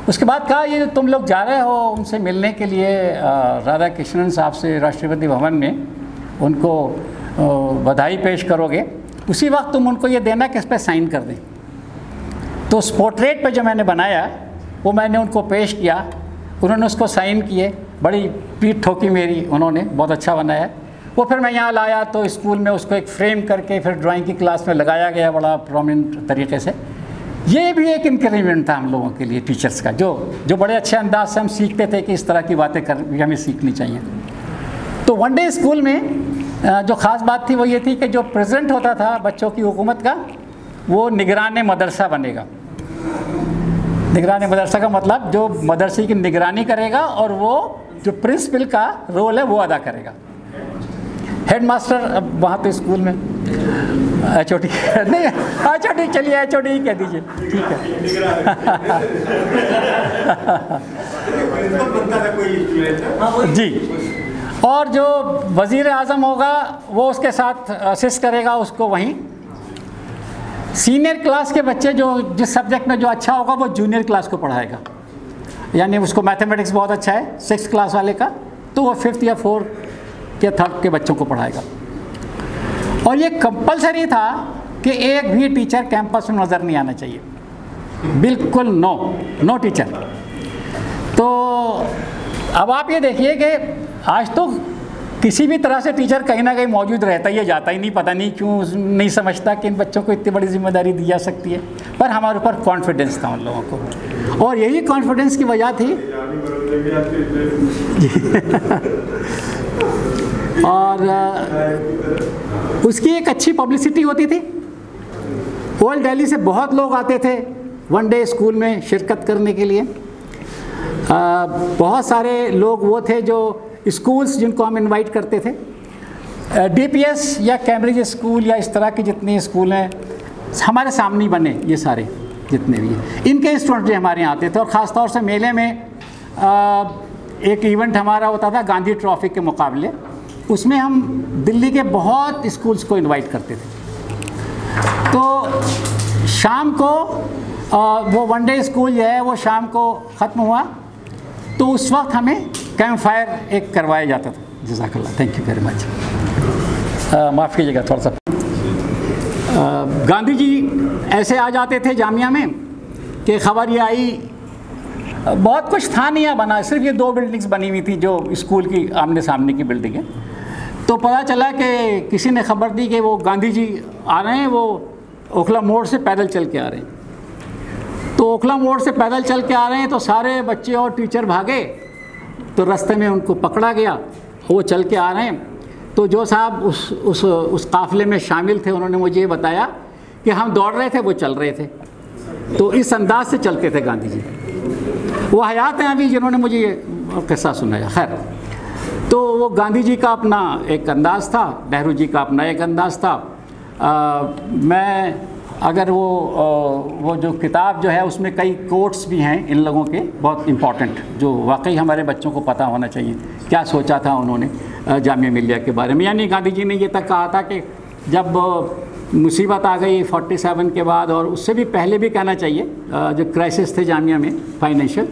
उसके बाद कहा ये तुम लोग जा रहे हो उनसे मिलने के लिए राधा कृष्णन साहब से राष्ट्रपति भवन में, उनको बधाई पेश करोगे, उसी वक्त तुम उनको ये देना कि इस पर साइन कर दें। तो उस पोर्ट्रेट पे जो मैंने बनाया वो मैंने उनको पेश किया, उन्होंने उसको साइन किए, बड़ी पीठ ठोकी मेरी उन्होंने, बहुत अच्छा बनाया। वो फिर मैं यहाँ लाया तो स्कूल में उसको एक फ्रेम करके फिर ड्राइंग की क्लास में लगाया गया बड़ा प्रोमिनेंट तरीके से। ये भी एक इंक्रीमेंट था हम लोगों के लिए टीचर्स का, जो बड़े अच्छे अंदाज से हम सीखते थे कि इस तरह की बातें भी हमें सीखनी चाहिए। तो वन डे स्कूल में जो ख़ास बात थी वो ये थी कि जो प्रेसिडेंट होता था बच्चों की हुकूमत का, वो निगरान मदरसा बनेगा। निगरान मदरसा का मतलब जो मदरसे की निगरानी करेगा और वो जो प्रिंसिपल का रोल है वो अदा करेगा। हेडमास्टर अब वहाँ पे स्कूल में HOD नहीं, HOD चलिए HOD ही कह दीजिए, ठीक है जी। और जो वज़ीर आज़म होगा वो उसके साथ असिस्ट करेगा उसको। वहीं सीनियर क्लास के बच्चे जो जिस सब्जेक्ट में जो अच्छा होगा वो जूनियर क्लास को पढ़ाएगा, यानी उसको मैथमेटिक्स बहुत अच्छा है 6th क्लास वाले का, तो वो 5th या 4th या 3rd के बच्चों को पढ़ाएगा। और ये कंपलसरी था कि एक भी टीचर कैंपस में नज़र नहीं आना चाहिए, बिल्कुल नो टीचर। तो अब आप ये देखिए कि आज तो किसी भी तरह से टीचर कहीं ना कहीं मौजूद रहता ही है, जाता ही नहीं, पता नहीं क्यों नहीं समझता कि इन बच्चों को इतनी बड़ी जिम्मेदारी दी जा सकती है। पर हमारे ऊपर कॉन्फिडेंस था उन लोगों को, और यही कॉन्फिडेंस की वजह थी और उसकी एक अच्छी पब्लिसिटी होती थी। ओल्ड दिल्ली से बहुत लोग आते थे वन डे स्कूल में शिरकत करने के लिए। बहुत सारे लोग वो थे जो स्कूल्स जिनको हम इनवाइट करते थे, DPS या कैम्ब्रिज स्कूल या इस तरह के जितने स्कूल हैं हमारे सामने ही बने, ये सारे जितने भी हैं, इनके स्टूडेंट भी हमारे यहाँ आते थे। और ख़ास तौर से मेले में एक इवेंट हमारा होता था गांधी ट्रॉफी के मुकाबले, उसमें हम दिल्ली के बहुत स्कूल्स को इनवाइट करते थे। तो शाम को वो वन डे स्कूल जो है वो शाम को ख़त्म हुआ तो उस वक्त हमें कैंप फायर एक करवाया जाता था। जज़ाकल्लाह, थैंक यू वेरी मच। माफ़ कीजिएगा थोड़ा सा। गांधी जी ऐसे आ जाते थे जामिया में कि खबर ये आई, बहुत कुछ था नहीं बना, सिर्फ ये 2 बिल्डिंग्स बनी हुई थी जो स्कूल की आमने सामने की बिल्डिंग है। तो पता चला कि किसी ने खबर दी कि वो गांधी जी आ रहे हैं, वो ओखला मोड़ से पैदल चल के आ रहे हैं। तो ओखला मोड़ से पैदल चल के आ रहे हैं तो सारे बच्चे और टीचर भागे, तो रास्ते में उनको पकड़ा गया, वो चल के आ रहे हैं। तो जो साहब उस काफ़िले में शामिल थे उन्होंने मुझे ये बताया कि हम दौड़ रहे थे, वो चल रहे थे। तो इस अंदाज से चलते थे गांधी जी। वो हयात हैं अभी जिन्होंने मुझे ये किस्सा सुनाया। खैर, तो वो गांधी जी का अपना एक अंदाज़ था, नेहरू जी का अपना एक अंदाज़ था। मैं अगर वो जो किताब जो है उसमें कई कोट्स भी हैं इन लोगों के बहुत इम्पॉर्टेंट, जो वाकई हमारे बच्चों को पता होना चाहिए क्या सोचा था उन्होंने जामिया मिलिया के बारे में। यानी गांधी जी ने ये तक कहा था कि जब मुसीबत आ गई 47 के बाद, और उससे भी पहले भी कहना चाहिए, जो क्राइसिस थे जामिया में फाइनेंशियल,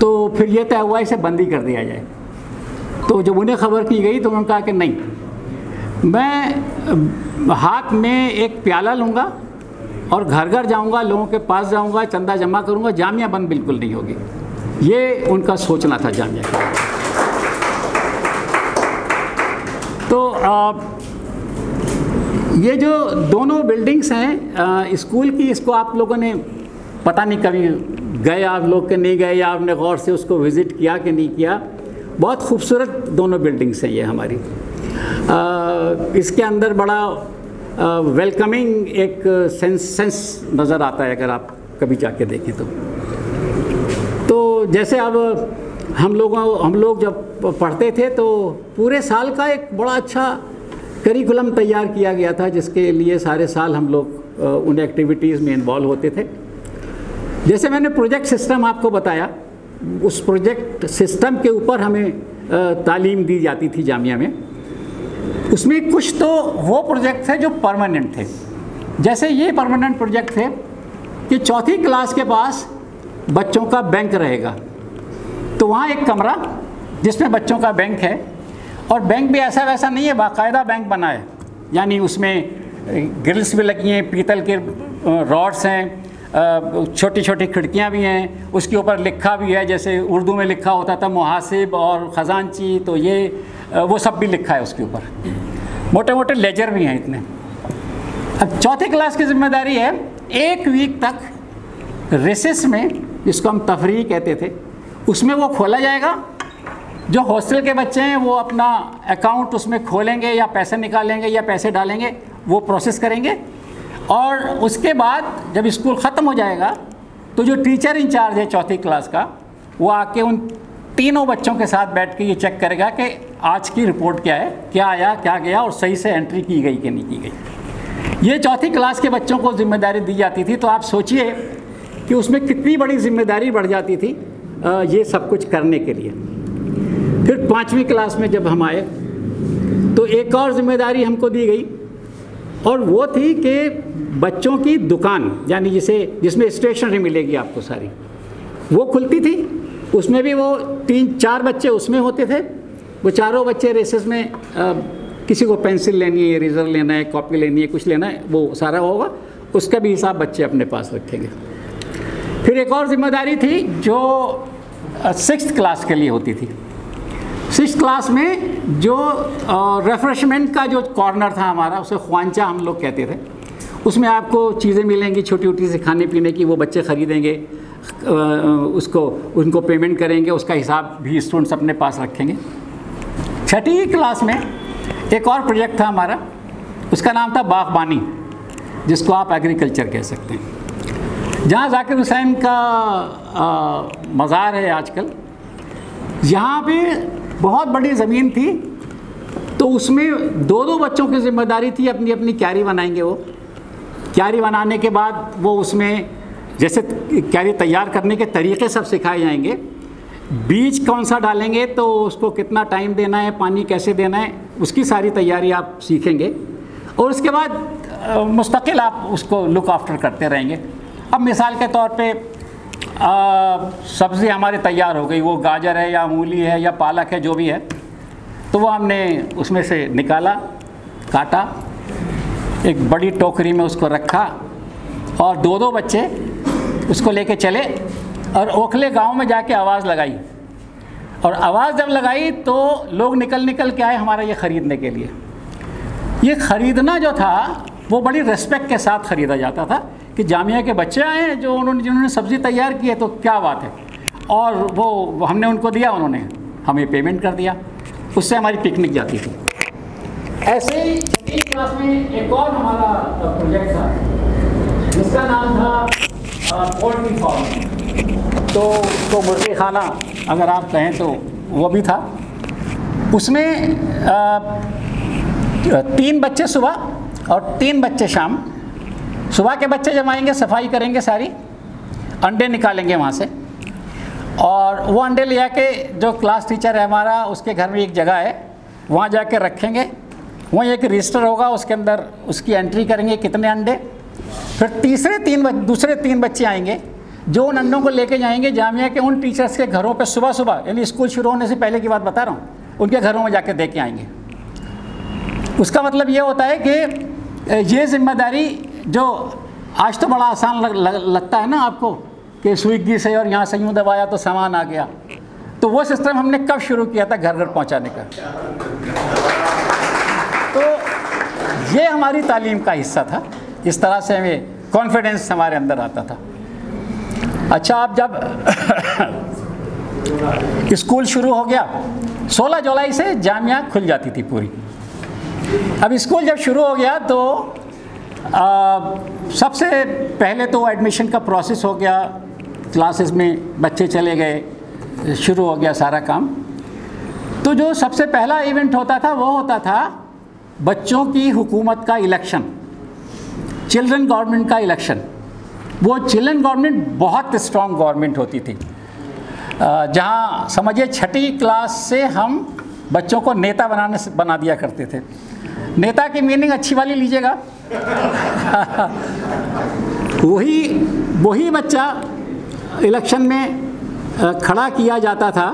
तो फिर ये तय हुआ इसे बंद ही कर दिया जाए। तो जब उन्हें खबर की गई तो उन्होंने कहा कि नहीं, मैं हाथ में एक प्याला लूँगा और घर घर जाऊंगा, लोगों के पास जाऊंगा, चंदा जमा करूंगा, जामिया बंद बिल्कुल नहीं होगी। ये उनका सोचना था जामिया का। तो ये जो दोनों बिल्डिंग्स हैं स्कूल की, इसको आप लोगों ने पता नहीं कभी गए आप लोग के नहीं गए, या आपने गौर से उसको विज़िट किया कि नहीं किया। बहुत खूबसूरत दोनों बिल्डिंग्स हैं ये हमारी। इसके अंदर बड़ा वेलकमिंग एक सेंस नज़र आता है अगर आप कभी जाके देखें तो जैसे अब हम लोग जब पढ़ते थे तो पूरे साल का एक बड़ा अच्छा करिकुलम तैयार किया गया था, जिसके लिए सारे साल हम लोग उन एक्टिविटीज़ में इन्वॉल्व होते थे। जैसे मैंने प्रोजेक्ट सिस्टम आपको बताया, उस प्रोजेक्ट सिस्टम के ऊपर हमें तालीम दी जाती थी जामिया में। उसमें कुछ तो वो प्रोजेक्ट थे जो परमानेंट थे। जैसे ये परमानेंट प्रोजेक्ट थे कि चौथी क्लास के पास बच्चों का बैंक रहेगा, तो वहाँ एक कमरा जिसमें बच्चों का बैंक है, और बैंक भी ऐसा वैसा नहीं है, बाकायदा बैंक बना है, यानी उसमें ग्रिल्स भी लगी हैं, पीतल के रॉड्स हैं, छोटी छोटी खिड़कियाँ भी हैं, उसके ऊपर लिखा भी है, जैसे उर्दू में लिखा होता था मुहासिब और ख़जानची, तो ये वो सब भी लिखा है उसके ऊपर। मोटे मोटे लेजर भी हैं इतने। अब चौथी क्लास की जिम्मेदारी है 1 वीक तक रेसेस में, जिसको हम तफरीह कहते थे, उसमें वो खोला जाएगा। जो हॉस्टल के बच्चे हैं वो अपना अकाउंट उसमें खोलेंगे या पैसे निकालेंगे या पैसे डालेंगे, वो प्रोसेस करेंगे। और उसके बाद जब स्कूल ख़त्म हो जाएगा तो जो टीचर इंचार्ज है चौथी क्लास का, वो आके उन तीनों बच्चों के साथ बैठ के ये चेक करेगा कि आज की रिपोर्ट क्या है, क्या आया क्या गया, और सही से एंट्री की गई कि नहीं की गई। ये चौथी क्लास के बच्चों को जिम्मेदारी दी जाती थी। तो आप सोचिए कि उसमें कितनी बड़ी जिम्मेदारी बढ़ जाती थी ये सब कुछ करने के लिए। फिर 5वीं क्लास में जब हम आए तो एक और ज़िम्मेदारी हमको दी गई, और वो थी कि बच्चों की दुकान, यानी जिसमें स्टेशनरी मिलेगी आपको सारी, वो खुलती थी। उसमें भी वो 3-4 बच्चे उसमें होते थे। वो चारों बच्चे रेसेस में किसी को पेंसिल लेनी है, इरेज़र लेना है, कॉपी लेनी है, कुछ लेना है, वो सारा होगा, उसका भी हिसाब बच्चे अपने पास रखेंगे। फिर एक और ज़िम्मेदारी थी जो 6th क्लास के लिए होती थी। 6th क्लास में जो रेफ्रेशमेंट का जो कॉर्नर था हमारा, उसे ख्वांचा हम लोग कहते थे। उसमें आपको चीज़ें मिलेंगी छोटी छोटी से खाने पीने की, वो बच्चे ख़रीदेंगे, उनको पेमेंट करेंगे, उसका हिसाब भी स्टूडेंट्स अपने पास रखेंगे। 6ठी क्लास में एक और प्रोजेक्ट था हमारा, उसका नाम था बागबानी, जिसको आप एग्रीकल्चर कह सकते हैं। जहाँ ज़ाकिर हुसैन का मज़ार है आजकल, यहाँ पे बहुत बड़ी ज़मीन थी, तो उसमें 2-2 बच्चों की ज़िम्मेदारी थी, अपनी अपनी क्यारी बनाएंगे। वो क्यारी बनाने के बाद वो उसमें जैसे क्यारी तैयार करने के तरीक़े सब सिखाए जाएंगे। बीज कौन सा डालेंगे तो उसको कितना टाइम देना है, पानी कैसे देना है, उसकी सारी तैयारी आप सीखेंगे, और उसके बाद मुस्तकिल आप उसको लुक आफ्टर करते रहेंगे। अब मिसाल के तौर पे सब्ज़ी हमारी तैयार हो गई, वो गाजर है या मूली है या पालक है, जो भी है, तो वो हमने उसमें से निकाला, काटा, एक बड़ी टोकरी में उसको रखा, और 2-2 बच्चे उसको लेके चले और ओखले गांव में जाके आवाज़ लगाई। और आवाज़ जब लगाई तो लोग निकल के आए हमारा ये ख़रीदने के लिए। ये ख़रीदना जो था वो बड़ी रेस्पेक्ट के साथ ख़रीदा जाता था कि जामिया के बच्चे आए हैं जिन्होंने सब्ज़ी तैयार की है, तो क्या बात है। और वो हमने उनको दिया, उन्होंने हमें पेमेंट कर दिया, उससे हमारी पिकनिक जाती थी। ऐसे ही 6ठी क्लास में एक और हमारा प्रोजेक्ट था जिसका नाम था पोल्ट्री फार्म। तो मुर्गी खाना अगर आप कहें तो वो भी था। उसमें 3 बच्चे सुबह और 3 बच्चे शाम। सुबह के बच्चे जब आएंगे सफाई करेंगे सारी, अंडे निकालेंगे वहाँ से, और वो अंडे ले आके जो क्लास टीचर है हमारा, उसके घर में एक जगह है, वहाँ जाके रखेंगे। वहीं एक रजिस्टर होगा, उसके अंदर उसकी एंट्री करेंगे कितने अंडे। फिर दूसरे 3 बच्चे आएंगे जो उन अंडों को लेके जाएंगे जामिया के उन टीचर्स के घरों पे सुबह, यानी स्कूल शुरू होने से पहले की बात बता रहा हूँ, उनके घरों में जाके दे के आएंगे। उसका मतलब ये होता है कि ये जिम्मेदारी जो आज तो बड़ा आसान लगता है ना आपको कि स्विगी से और यहाँ से यूँ दबाया तो सामान आ गया, तो वो सिस्टम हमने कब शुरू किया था घर घर पहुँचाने का। तो ये हमारी तालीम का हिस्सा था। इस तरह से हमें कॉन्फिडेंस हमारे अंदर आता था। अच्छा, अब जब स्कूल शुरू हो गया 16 जुलाई से जामिया खुल जाती थी पूरी। अब स्कूल जब शुरू हो गया तो सबसे पहले तो एडमिशन का प्रोसेस हो गया, क्लासेस में बच्चे चले गए, शुरू हो गया सारा काम। तो जो सबसे पहला इवेंट होता था वो होता था बच्चों की हुकूमत का इलेक्शन, चिल्ड्रन गवर्नमेंट का इलेक्शन। वो चिल्ड्रन गवर्नमेंट बहुत स्ट्रॉन्ग गवर्नमेंट होती थी, जहाँ समझिए 6ठी क्लास से हम बच्चों को नेता बना दिया करते थे। नेता की मीनिंग अच्छी वाली लीजिएगा। वही बच्चा इलेक्शन में खड़ा किया जाता था।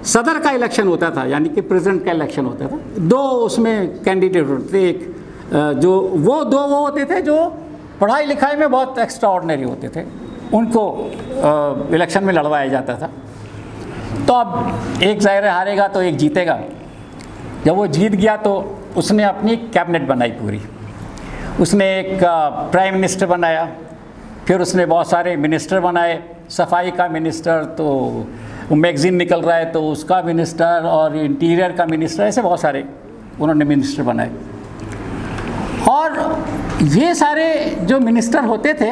सदर का इलेक्शन होता था, यानी कि प्रेसिडेंट का इलेक्शन होता था। 2 उसमें कैंडिडेट होते थे। एक जो वो 2 वो होते थे जो पढ़ाई लिखाई में बहुत एक्स्ट्रा ऑर्डिनरी होते थे, उनको इलेक्शन में लड़वाया जाता था। तो अब एक ज़ाहिर हारेगा तो एक जीतेगा। जब वो जीत गया तो उसने अपनी कैबिनेट बनाई पूरी। उसने एक प्राइम मिनिस्टर बनाया, फिर उसने बहुत सारे मिनिस्टर बनाए। सफाई का मिनिस्टर, तो मैगज़ीन निकल रहा है तो उसका मिनिस्टर, और इंटीरियर का मिनिस्टर, ऐसे बहुत सारे उन्होंने मिनिस्टर बनाए। और ये सारे जो मिनिस्टर होते थे,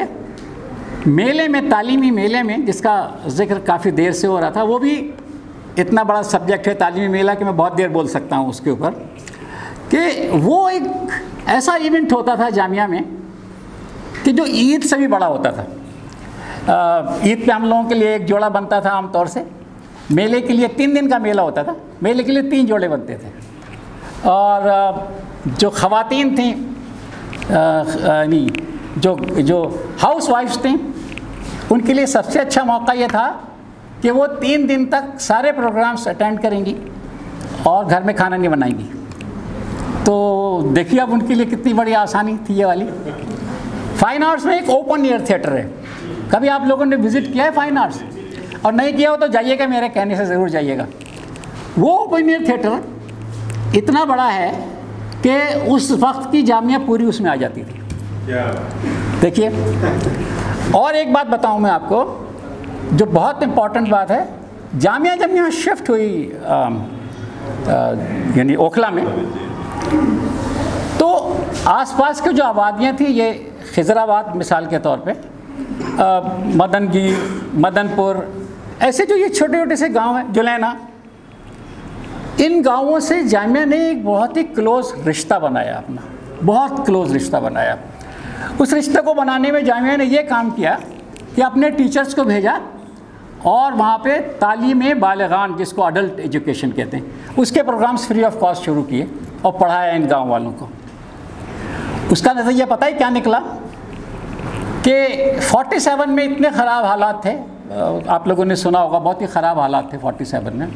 मेले में, तालीमी मेले में, जिसका जिक्र काफ़ी देर से हो रहा था, वो भी इतना बड़ा सब्जेक्ट है तालीमी मेला कि मैं बहुत देर बोल सकता हूँ उसके ऊपर, कि वो एक ऐसा इवेंट होता था जामिया में कि जो ईद से भी बड़ा होता था। ईद पे हम लोगों के लिए एक जोड़ा बनता था आमतौर से। मेले के लिए 3 दिन का मेला होता था, मेले के लिए 3 जोड़े बनते थे। और जो ख़वातीन थीं, जो हाउस वाइफ्स थीं, उनके लिए सबसे अच्छा मौका ये था कि वो 3 दिन तक सारे प्रोग्राम्स अटेंड करेंगी और घर में खाना नहीं बनाएंगी। तो देखिए अब उनके लिए कितनी बड़ी आसानी थी ये वाली। फाइन आर्ट्स में एक ओपन एयर थिएटर है। कभी आप लोगों ने विज़िट किया है फाइन आर्ट्स? और नहीं किया हो तो जाइएगा, मेरे कहने से ज़रूर जाइएगा। वो ओपन एयर थिएटर इतना बड़ा है कि उस वक्त की जामिया पूरी उसमें आ जाती थी। देखिए, और एक बात बताऊं मैं आपको, जो बहुत इम्पॉर्टेंट बात है। जामिया जब यहाँ शिफ्ट हुई यानी ओखला में, तो आसपास की जो आबादियाँ थी, ये खिजराबाद मिसाल के तौर पे, मदनगीर, मदनपुर, ऐसे जो ये छोटे छोटे से गांव हैं, जुलैना, इन गांवों से जामिया ने एक बहुत ही क्लोज़ रिश्ता बनाया अपना, बहुत क्लोज़ रिश्ता बनाया। उस रिश्ते को बनाने में जामिया ने ये काम किया कि अपने टीचर्स को भेजा और वहाँ पे तालीम बालिगान, जिसको अडल्ट एजुकेशन कहते हैं, उसके प्रोग्राम्स फ्री ऑफ कॉस्ट शुरू किए और पढ़ाया इन गांव वालों को। उसका नतीजा पता ही क्या निकला कि 47 में इतने ख़राब हालात थे, आप लोगों ने सुना होगा, बहुत ही ख़राब हालात थे 47 में।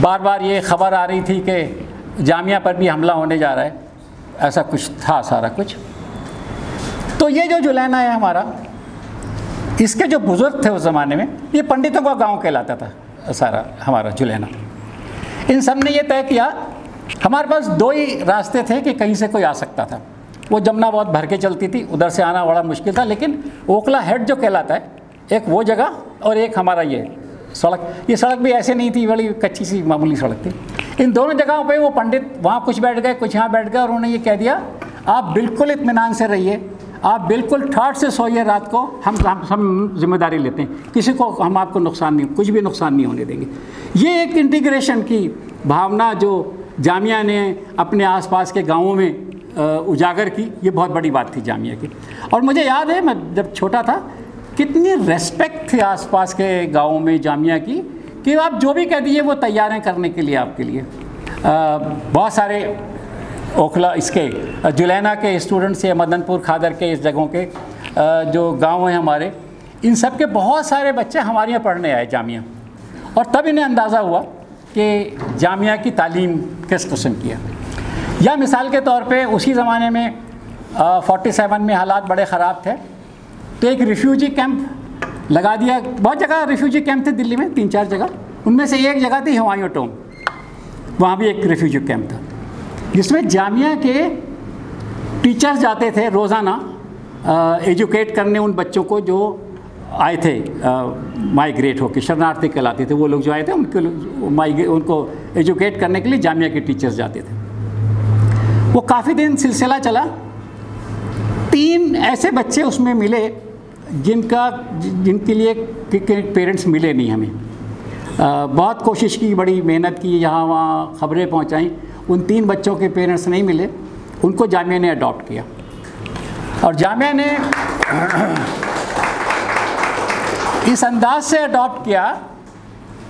बार बार ये ख़बर आ रही थी कि जामिया पर भी हमला होने जा रहा है, ऐसा कुछ था सारा कुछ। तो ये जो जुलैना है हमारा, इसके जो बुज़ुर्ग थे उस ज़माने में, ये पंडितों का गांव कहलाता था सारा हमारा जुलैना। इन सब ने ये तय किया, हमारे पास 2 ही रास्ते थे कि कहीं से कोई आ सकता था। वो जमुना बहुत भर के चलती थी, उधर से आना बड़ा मुश्किल था, लेकिन ओखला हेड जो कहलाता है, एक वो जगह और एक हमारा ये सड़क। ये सड़क भी ऐसे नहीं थी, बड़ी कच्ची सी मामूली सड़क थी। इन दोनों जगहों पे वो पंडित वहाँ कुछ बैठ गए, कुछ यहाँ बैठ गए, और उन्होंने ये कह दिया, आप बिल्कुल इत्मीनान से रहिए, आप बिल्कुल ठाठ से सोइए रात को, हम जिम्मेदारी लेते हैं, किसी को हम आपको नुकसान नहीं, कुछ भी नुकसान नहीं होने देंगे। ये एक इंटीग्रेशन की भावना जो जामिया ने अपने आसपास के गाँवों में उजागर की, ये बहुत बड़ी बात थी जामिया की। और मुझे याद है, मैं जब छोटा था, कितनी रेस्पेक्ट थी आसपास के गाँवों में जामिया की, कि आप जो भी कह दीजिए वो तैयार हैं करने के लिए आपके लिए। बहुत सारे ओखला इसके जुलैना के स्टूडेंट्स या मदनपुर खादर के इस जगहों के जो गांव हैं हमारे, इन सब के बहुत सारे बच्चे हमारे यहाँ पढ़ने आए जामिया। और तब इन्हें अंदाज़ा हुआ कि जामिया की तालीम किस किस्म की है। या मिसाल के तौर पे उसी ज़माने में 47 में हालात बड़े ख़राब थे, तो एक रिफ्यूजी कैंप लगा दिया। बहुत जगह रिफ्यूजी कैंप थे दिल्ली में, 3-4 जगह, उनमें से एक जगह थी हुमायूं टॉम। वहाँ भी एक रिफ्यूजी कैंप था, जिसमें जामिया के टीचर्स जाते थे रोज़ाना एजुकेट करने उन बच्चों को जो आए थे माइग्रेट होकर, शरणार्थी कहलाते थे वो लोग जो आए थे, उनको एजुकेट करने के लिए जामिया के टीचर्स जाते थे। वो काफ़ी दिन सिलसिला चला। 3 ऐसे बच्चे उसमें मिले जिनके लिए पेरेंट्स मिले नहीं हमें। बहुत कोशिश की, बड़ी मेहनत की, यहाँ वहाँ खबरें पहुँचाई, उन 3 बच्चों के पेरेंट्स नहीं मिले। उनको जामिया ने अडॉप्ट किया और जामिया ने इस अंदाज से अडॉप्ट किया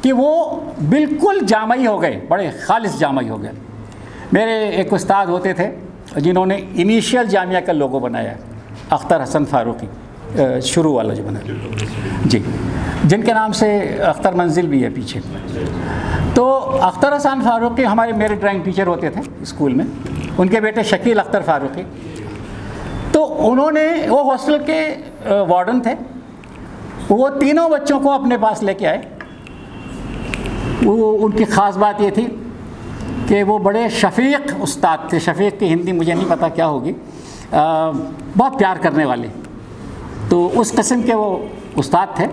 कि वो बिल्कुल जामई हो गए, बड़े खालिस जामई हो गए। मेरे एक उस्ताद होते थे जिन्होंने इनिशियल जामिया का लोगो बनाया, अख्तर हसन फारूकी, शुरू वाला जो बनाया जी, जिनके नाम से अख्तर मंजिल भी है पीछे। तो अख्तर हसन फारूकी मेरे ड्राइंग टीचर होते थे स्कूल में, उनके बेटे शकील अख्तर फारूकी। तो वो हॉस्टल के वार्डन थे। वो तीनों बच्चों को अपने पास लेके आए। उनकी ख़ास बात ये थी कि वो बड़े शफ़ीक़ उस्ताद थे। शफ़ीक़ की हिंदी मुझे नहीं पता क्या होगी, बहुत प्यार करने वाले, तो उस किस्म के वो उस्ताद थे।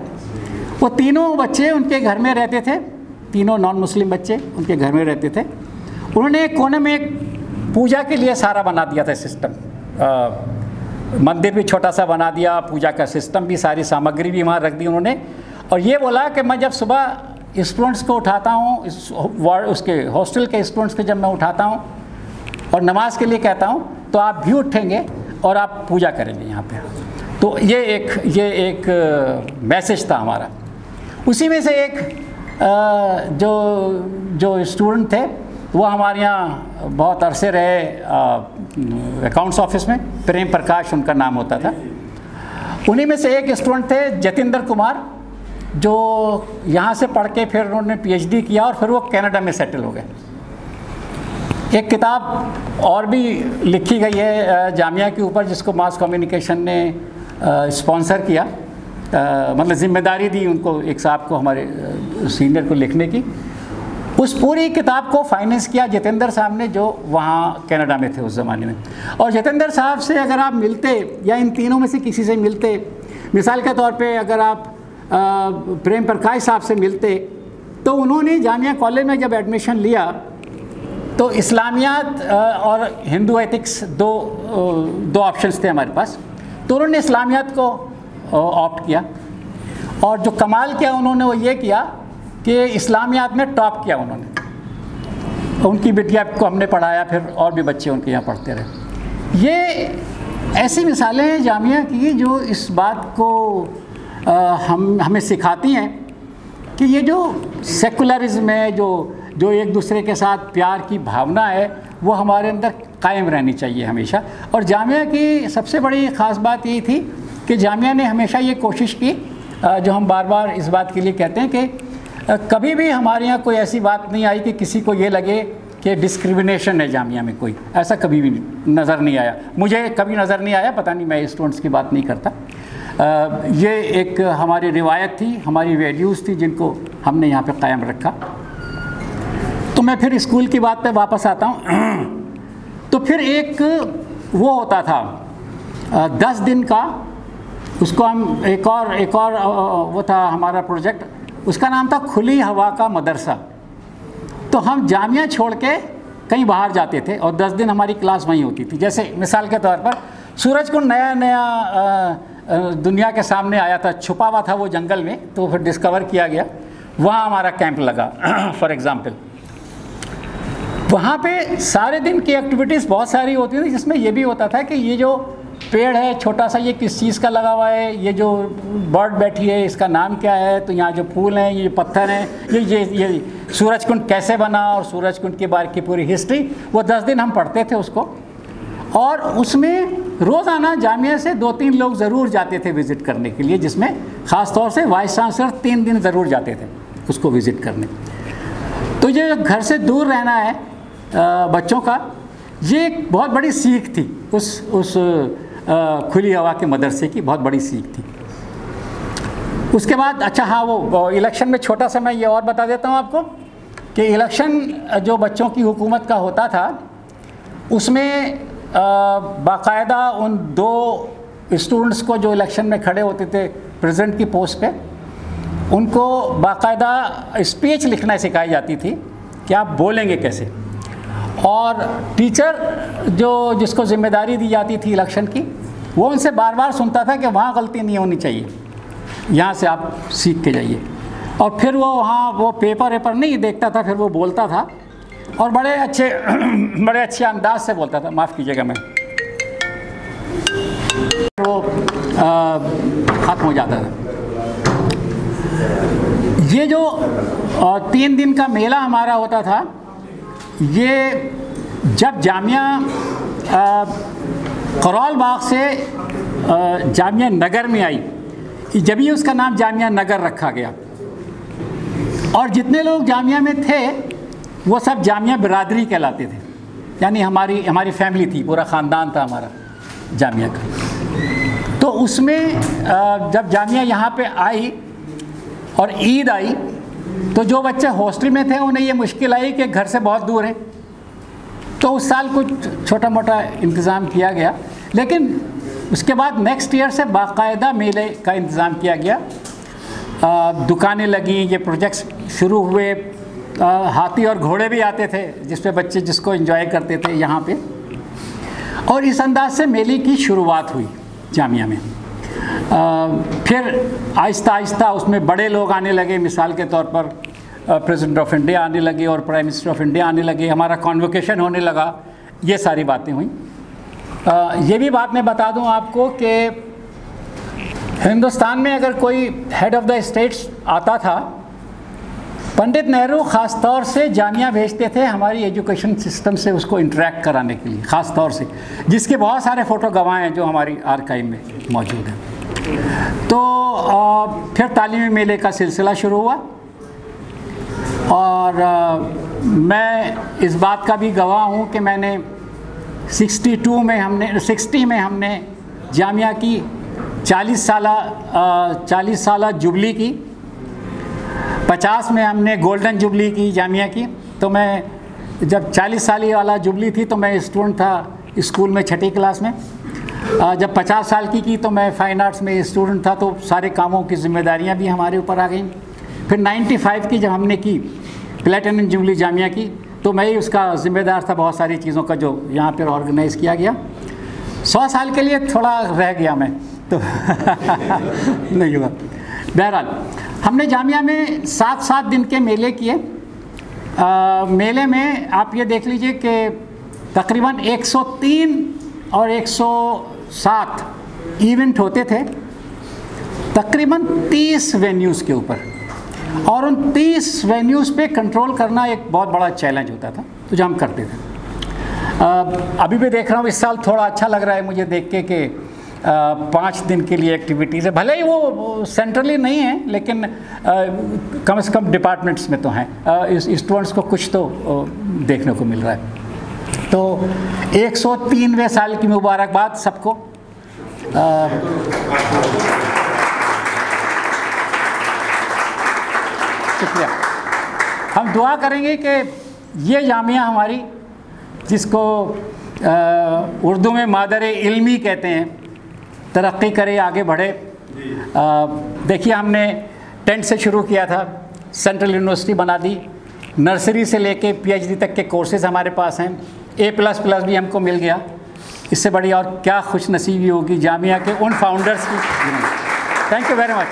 वो तीनों बच्चे उनके घर में रहते थे, तीनों नॉन मुस्लिम बच्चे उनके घर में रहते थे। उन्होंने एक कोने में एक पूजा के लिए सारा बना दिया था सिस्टम, मंदिर भी छोटा सा बना दिया, पूजा का सिस्टम भी, सारी सामग्री भी वहाँ रख दी उन्होंने। और ये बोला कि मैं जब सुबह स्टूडेंट्स को उठाता हूँ, उसके हॉस्टल के स्टूडेंट्स को जब मैं उठाता हूँ और नमाज के लिए कहता हूँ, तो आप भी उठेंगे और आप पूजा करेंगे यहाँ पे। तो ये एक मैसेज था हमारा। उसी में से एक जो स्टूडेंट थे वो हमारे यहाँ बहुत अरसे रहे अकाउंट्स ऑफिस में, प्रेम प्रकाश उनका नाम होता था। उन्हीं में से एक स्टूडेंट थे जतिंदर कुमार, जो यहाँ से पढ़ के फिर उन्होंने पीएचडी किया और फिर वो कनाडा में सेटल हो गए। एक किताब और भी लिखी गई है जामिया के ऊपर, जिसको मास कम्युनिकेशन ने स्पॉन्सर किया, मतलब ज़िम्मेदारी दी उनको, एक साहब को, हमारे सीनियर को, लिखने की। उस पूरी किताब को फाइनेंस किया जितेंद्र साहब ने, जो वहाँ कनाडा में थे उस ज़माने में। और जितेंद्र साहब से अगर आप मिलते या इन तीनों में से किसी से मिलते, मिसाल के तौर पे अगर आप प्रेम प्रकाश साहब से मिलते, तो उन्होंने जामिया कॉलेज में जब एडमिशन लिया तो इस्लामियात और हिंदू एथिक्स दो ऑप्शंस थे हमारे पास। तो उन्होंने इस्लामियात को ऑप्ट किया। और जो कमाल किया उन्होंने वो ये किया कि इस्लामियात में टॉप किया उन्होंने। उनकी बिटिया को हमने पढ़ाया, फिर और भी बच्चे उनके यहाँ पढ़ते रहे। ये ऐसी मिसालें हैं जामिया की जो इस बात को हमें सिखाती हैं कि ये जो सेकुलरिज्म है, जो एक दूसरे के साथ प्यार की भावना है, वो हमारे अंदर कायम रहनी चाहिए हमेशा। और जामिया की सबसे बड़ी ख़ास बात ये थी कि जामिया ने हमेशा ये कोशिश की, जो हम बार बार इस बात के लिए कहते हैं कि कभी भी हमारे यहाँ कोई ऐसी बात नहीं आई कि किसी को ये लगे कि डिस्क्रिमिनेशन है जामिया में, कोई ऐसा कभी भी नज़र नहीं आया। मुझे कभी नज़र नहीं आया, पता नहीं, मैं स्टूडेंट्स की बात नहीं करता। ये एक हमारी रिवायत थी, हमारी वैल्यूज़ थी, जिनको हमने यहाँ पे कायम रखा। तो मैं फिर स्कूल की बात पे वापस आता हूँ। तो फिर एक वो होता था 10 दिन का, उसको हम एक और वो था हमारा प्रोजेक्ट, उसका नाम था खुली हवा का मदरसा। तो हम जामिया छोड़ के कहीं बाहर जाते थे और 10 दिन हमारी क्लास वहीं होती थी। जैसे मिसाल के तौर पर सूरजकुंड नया दुनिया के सामने आया था, छुपा हुआ था वो जंगल में, तो फिर डिस्कवर किया गया, वहाँ हमारा कैंप लगा फॉर एग्ज़ाम्पल। वहाँ पे सारे दिन की एक्टिविटीज़ बहुत सारी होती थी, जिसमें ये भी होता था कि ये जो पेड़ है छोटा सा, ये किस चीज़ का लगा हुआ है, ये जो बर्ड बैठी है इसका नाम क्या है, तो यहाँ जो फूल हैं, ये पत्थर हैं, ये सूरजकुंड कैसे बना, और सूरजकुंड के बारे की पूरी हिस्ट्री, वो 10 दिन हम पढ़ते थे उसको। और उसमें रोज़ाना जामिया से 2-3 लोग ज़रूर जाते थे विज़िट करने के लिए, जिसमें ख़ास तौर से वाइस चांसलर 3 दिन ज़रूर जाते थे उसको विज़िट करने। तो ये घर से दूर रहना है बच्चों का, ये एक बहुत बड़ी सीख थी, उस खुली हवा के मदरसे की बहुत बड़ी सीख थी। उसके बाद अच्छा हाँ, वो इलेक्शन में छोटा सा मैं ये और बता देता हूँ आपको कि इलेक्शन जो बच्चों की हुकूमत का होता था, उसमें बाकायदा उन 2 स्टूडेंट्स को जो इलेक्शन में खड़े होते थे, प्रेसिडेंट की पोस्ट पे, उनको बाकायदा स्पीच लिखना सिखाई जाती थी कि आप बोलेंगे कैसे। और टीचर जिसको जिम्मेदारी दी जाती थी इलेक्शन की, वो उनसे बार बार सुनता था कि वहाँ गलती नहीं होनी चाहिए, यहाँ से आप सीख के जाइए। और फिर वो वहाँ वो पेपर वेपर नहीं देखता था, फिर वो बोलता था और बड़े अच्छे अंदाज से बोलता था। माफ़ कीजिएगा, मैं वो ख़त्म हो जाता था। ये जो 3 दिन का मेला हमारा होता था, ये जब जामिया करौल बाग से जामिया नगर में आई, जब ही उसका नाम जामिया नगर रखा गया। और जितने लोग जामिया में थे वो सब जामिया बिरादरी कहलाते थे, यानी हमारी फैमिली थी, पूरा ख़ानदान था हमारा जामिया का। तो उसमें जब जामिया यहाँ पे आई और ईद आई, तो जो बच्चे हॉस्टल में थे उन्हें ये मुश्किल आई कि घर से बहुत दूर है। तो उस साल कुछ छोटा मोटा इंतज़ाम किया गया, लेकिन उसके बाद नेक्स्ट ईयर से बाकायदा मेले का इंतज़ाम किया गया। दुकानें लगी, ये प्रोजेक्ट्स शुरू हुए, हाथी और घोड़े भी आते थे जिस पे बच्चे जिसको एंजॉय करते थे यहाँ पे। और इस अंदाज से मेले की शुरुआत हुई जामिया में। फिर आहिस्ता आहिस्ता उसमें बड़े लोग आने लगे, मिसाल के तौर पर प्रेसिडेंट ऑफ इंडिया आने लगे और प्राइम मिनिस्टर ऑफ इंडिया आने लगे, हमारा कॉन्वोकेशन होने लगा, ये सारी बातें हुई। ये भी बात मैं बता दूं आपको कि हिंदुस्तान में अगर कोई हेड ऑफ़ द स्टेट्स आता था, पंडित नेहरू ख़ास तौर से जामिया भेजते थे हमारी एजुकेशन सिस्टम से उसको इंटरेक्ट कराने के लिए, ख़ास तौर से, जिसके बहुत सारे फ़ोटो गवाह हैं जो हमारी आर्काइव में मौजूद हैं। तो फिर तालीमी मेले का सिलसिला शुरू हुआ और मैं इस बात का भी गवाह हूँ कि मैंने 60 में हमने जामिया की 40 साला जुबली की, 50 में हमने गोल्डन जुबली की जामिया की। तो मैं जब 40 साल वाला जुबली थी तो मैं स्टूडेंट था स्कूल में 6ठी क्लास में। जब 50 साल की तो मैं फ़ाइन आर्ट्स में स्टूडेंट था, तो सारे कामों की जिम्मेदारियां भी हमारे ऊपर आ गई। फिर 95 की जब हमने की प्लेटिनम जुबली जामिया की, तो मैं ही उसका ज़िम्मेदार था बहुत सारी चीज़ों का जो यहाँ पर ऑर्गेनाइज़ किया गया। 100 साल के लिए थोड़ा रह गया मैं तो नहीं हुआ। बहरहाल हमने जामिया में 7 दिन के मेले किए। मेले में आप ये देख लीजिए कि तकरीबन 103 और 107 इवेंट होते थे, तकरीबन 30 वेन्यूज़ के ऊपर, और उन 30 वेन्यूज़ पे कंट्रोल करना एक बहुत बड़ा चैलेंज होता था, तो जो हम करते थे। अभी भी देख रहा हूँ इस साल थोड़ा अच्छा लग रहा है मुझे देख के कि 5 दिन के लिए एक्टिविटीज़ है, भले ही वो सेंट्रली नहीं है, लेकिन कम से कम डिपार्टमेंट्स में तो हैं, स्टूडेंट्स को कुछ तो देखने को मिल रहा है। तो 103वें साल की मुबारकबाद सबको। शुक्रिया। हम दुआ करेंगे कि ये जामिया हमारी, जिसको उर्दू में मादर इल्मी कहते हैं, तरक्की करे, आगे बढ़े। देखिए हमने 10 से शुरू किया था, सेंट्रल यूनिवर्सिटी बना दी, नर्सरी से लेके PhD तक के कोर्सेज़ हमारे पास हैं, A++ भी हमको मिल गया। इससे बड़ी और क्या खुश नसीबी होगी जामिया के उन फाउंडर्स की। Thank you very much.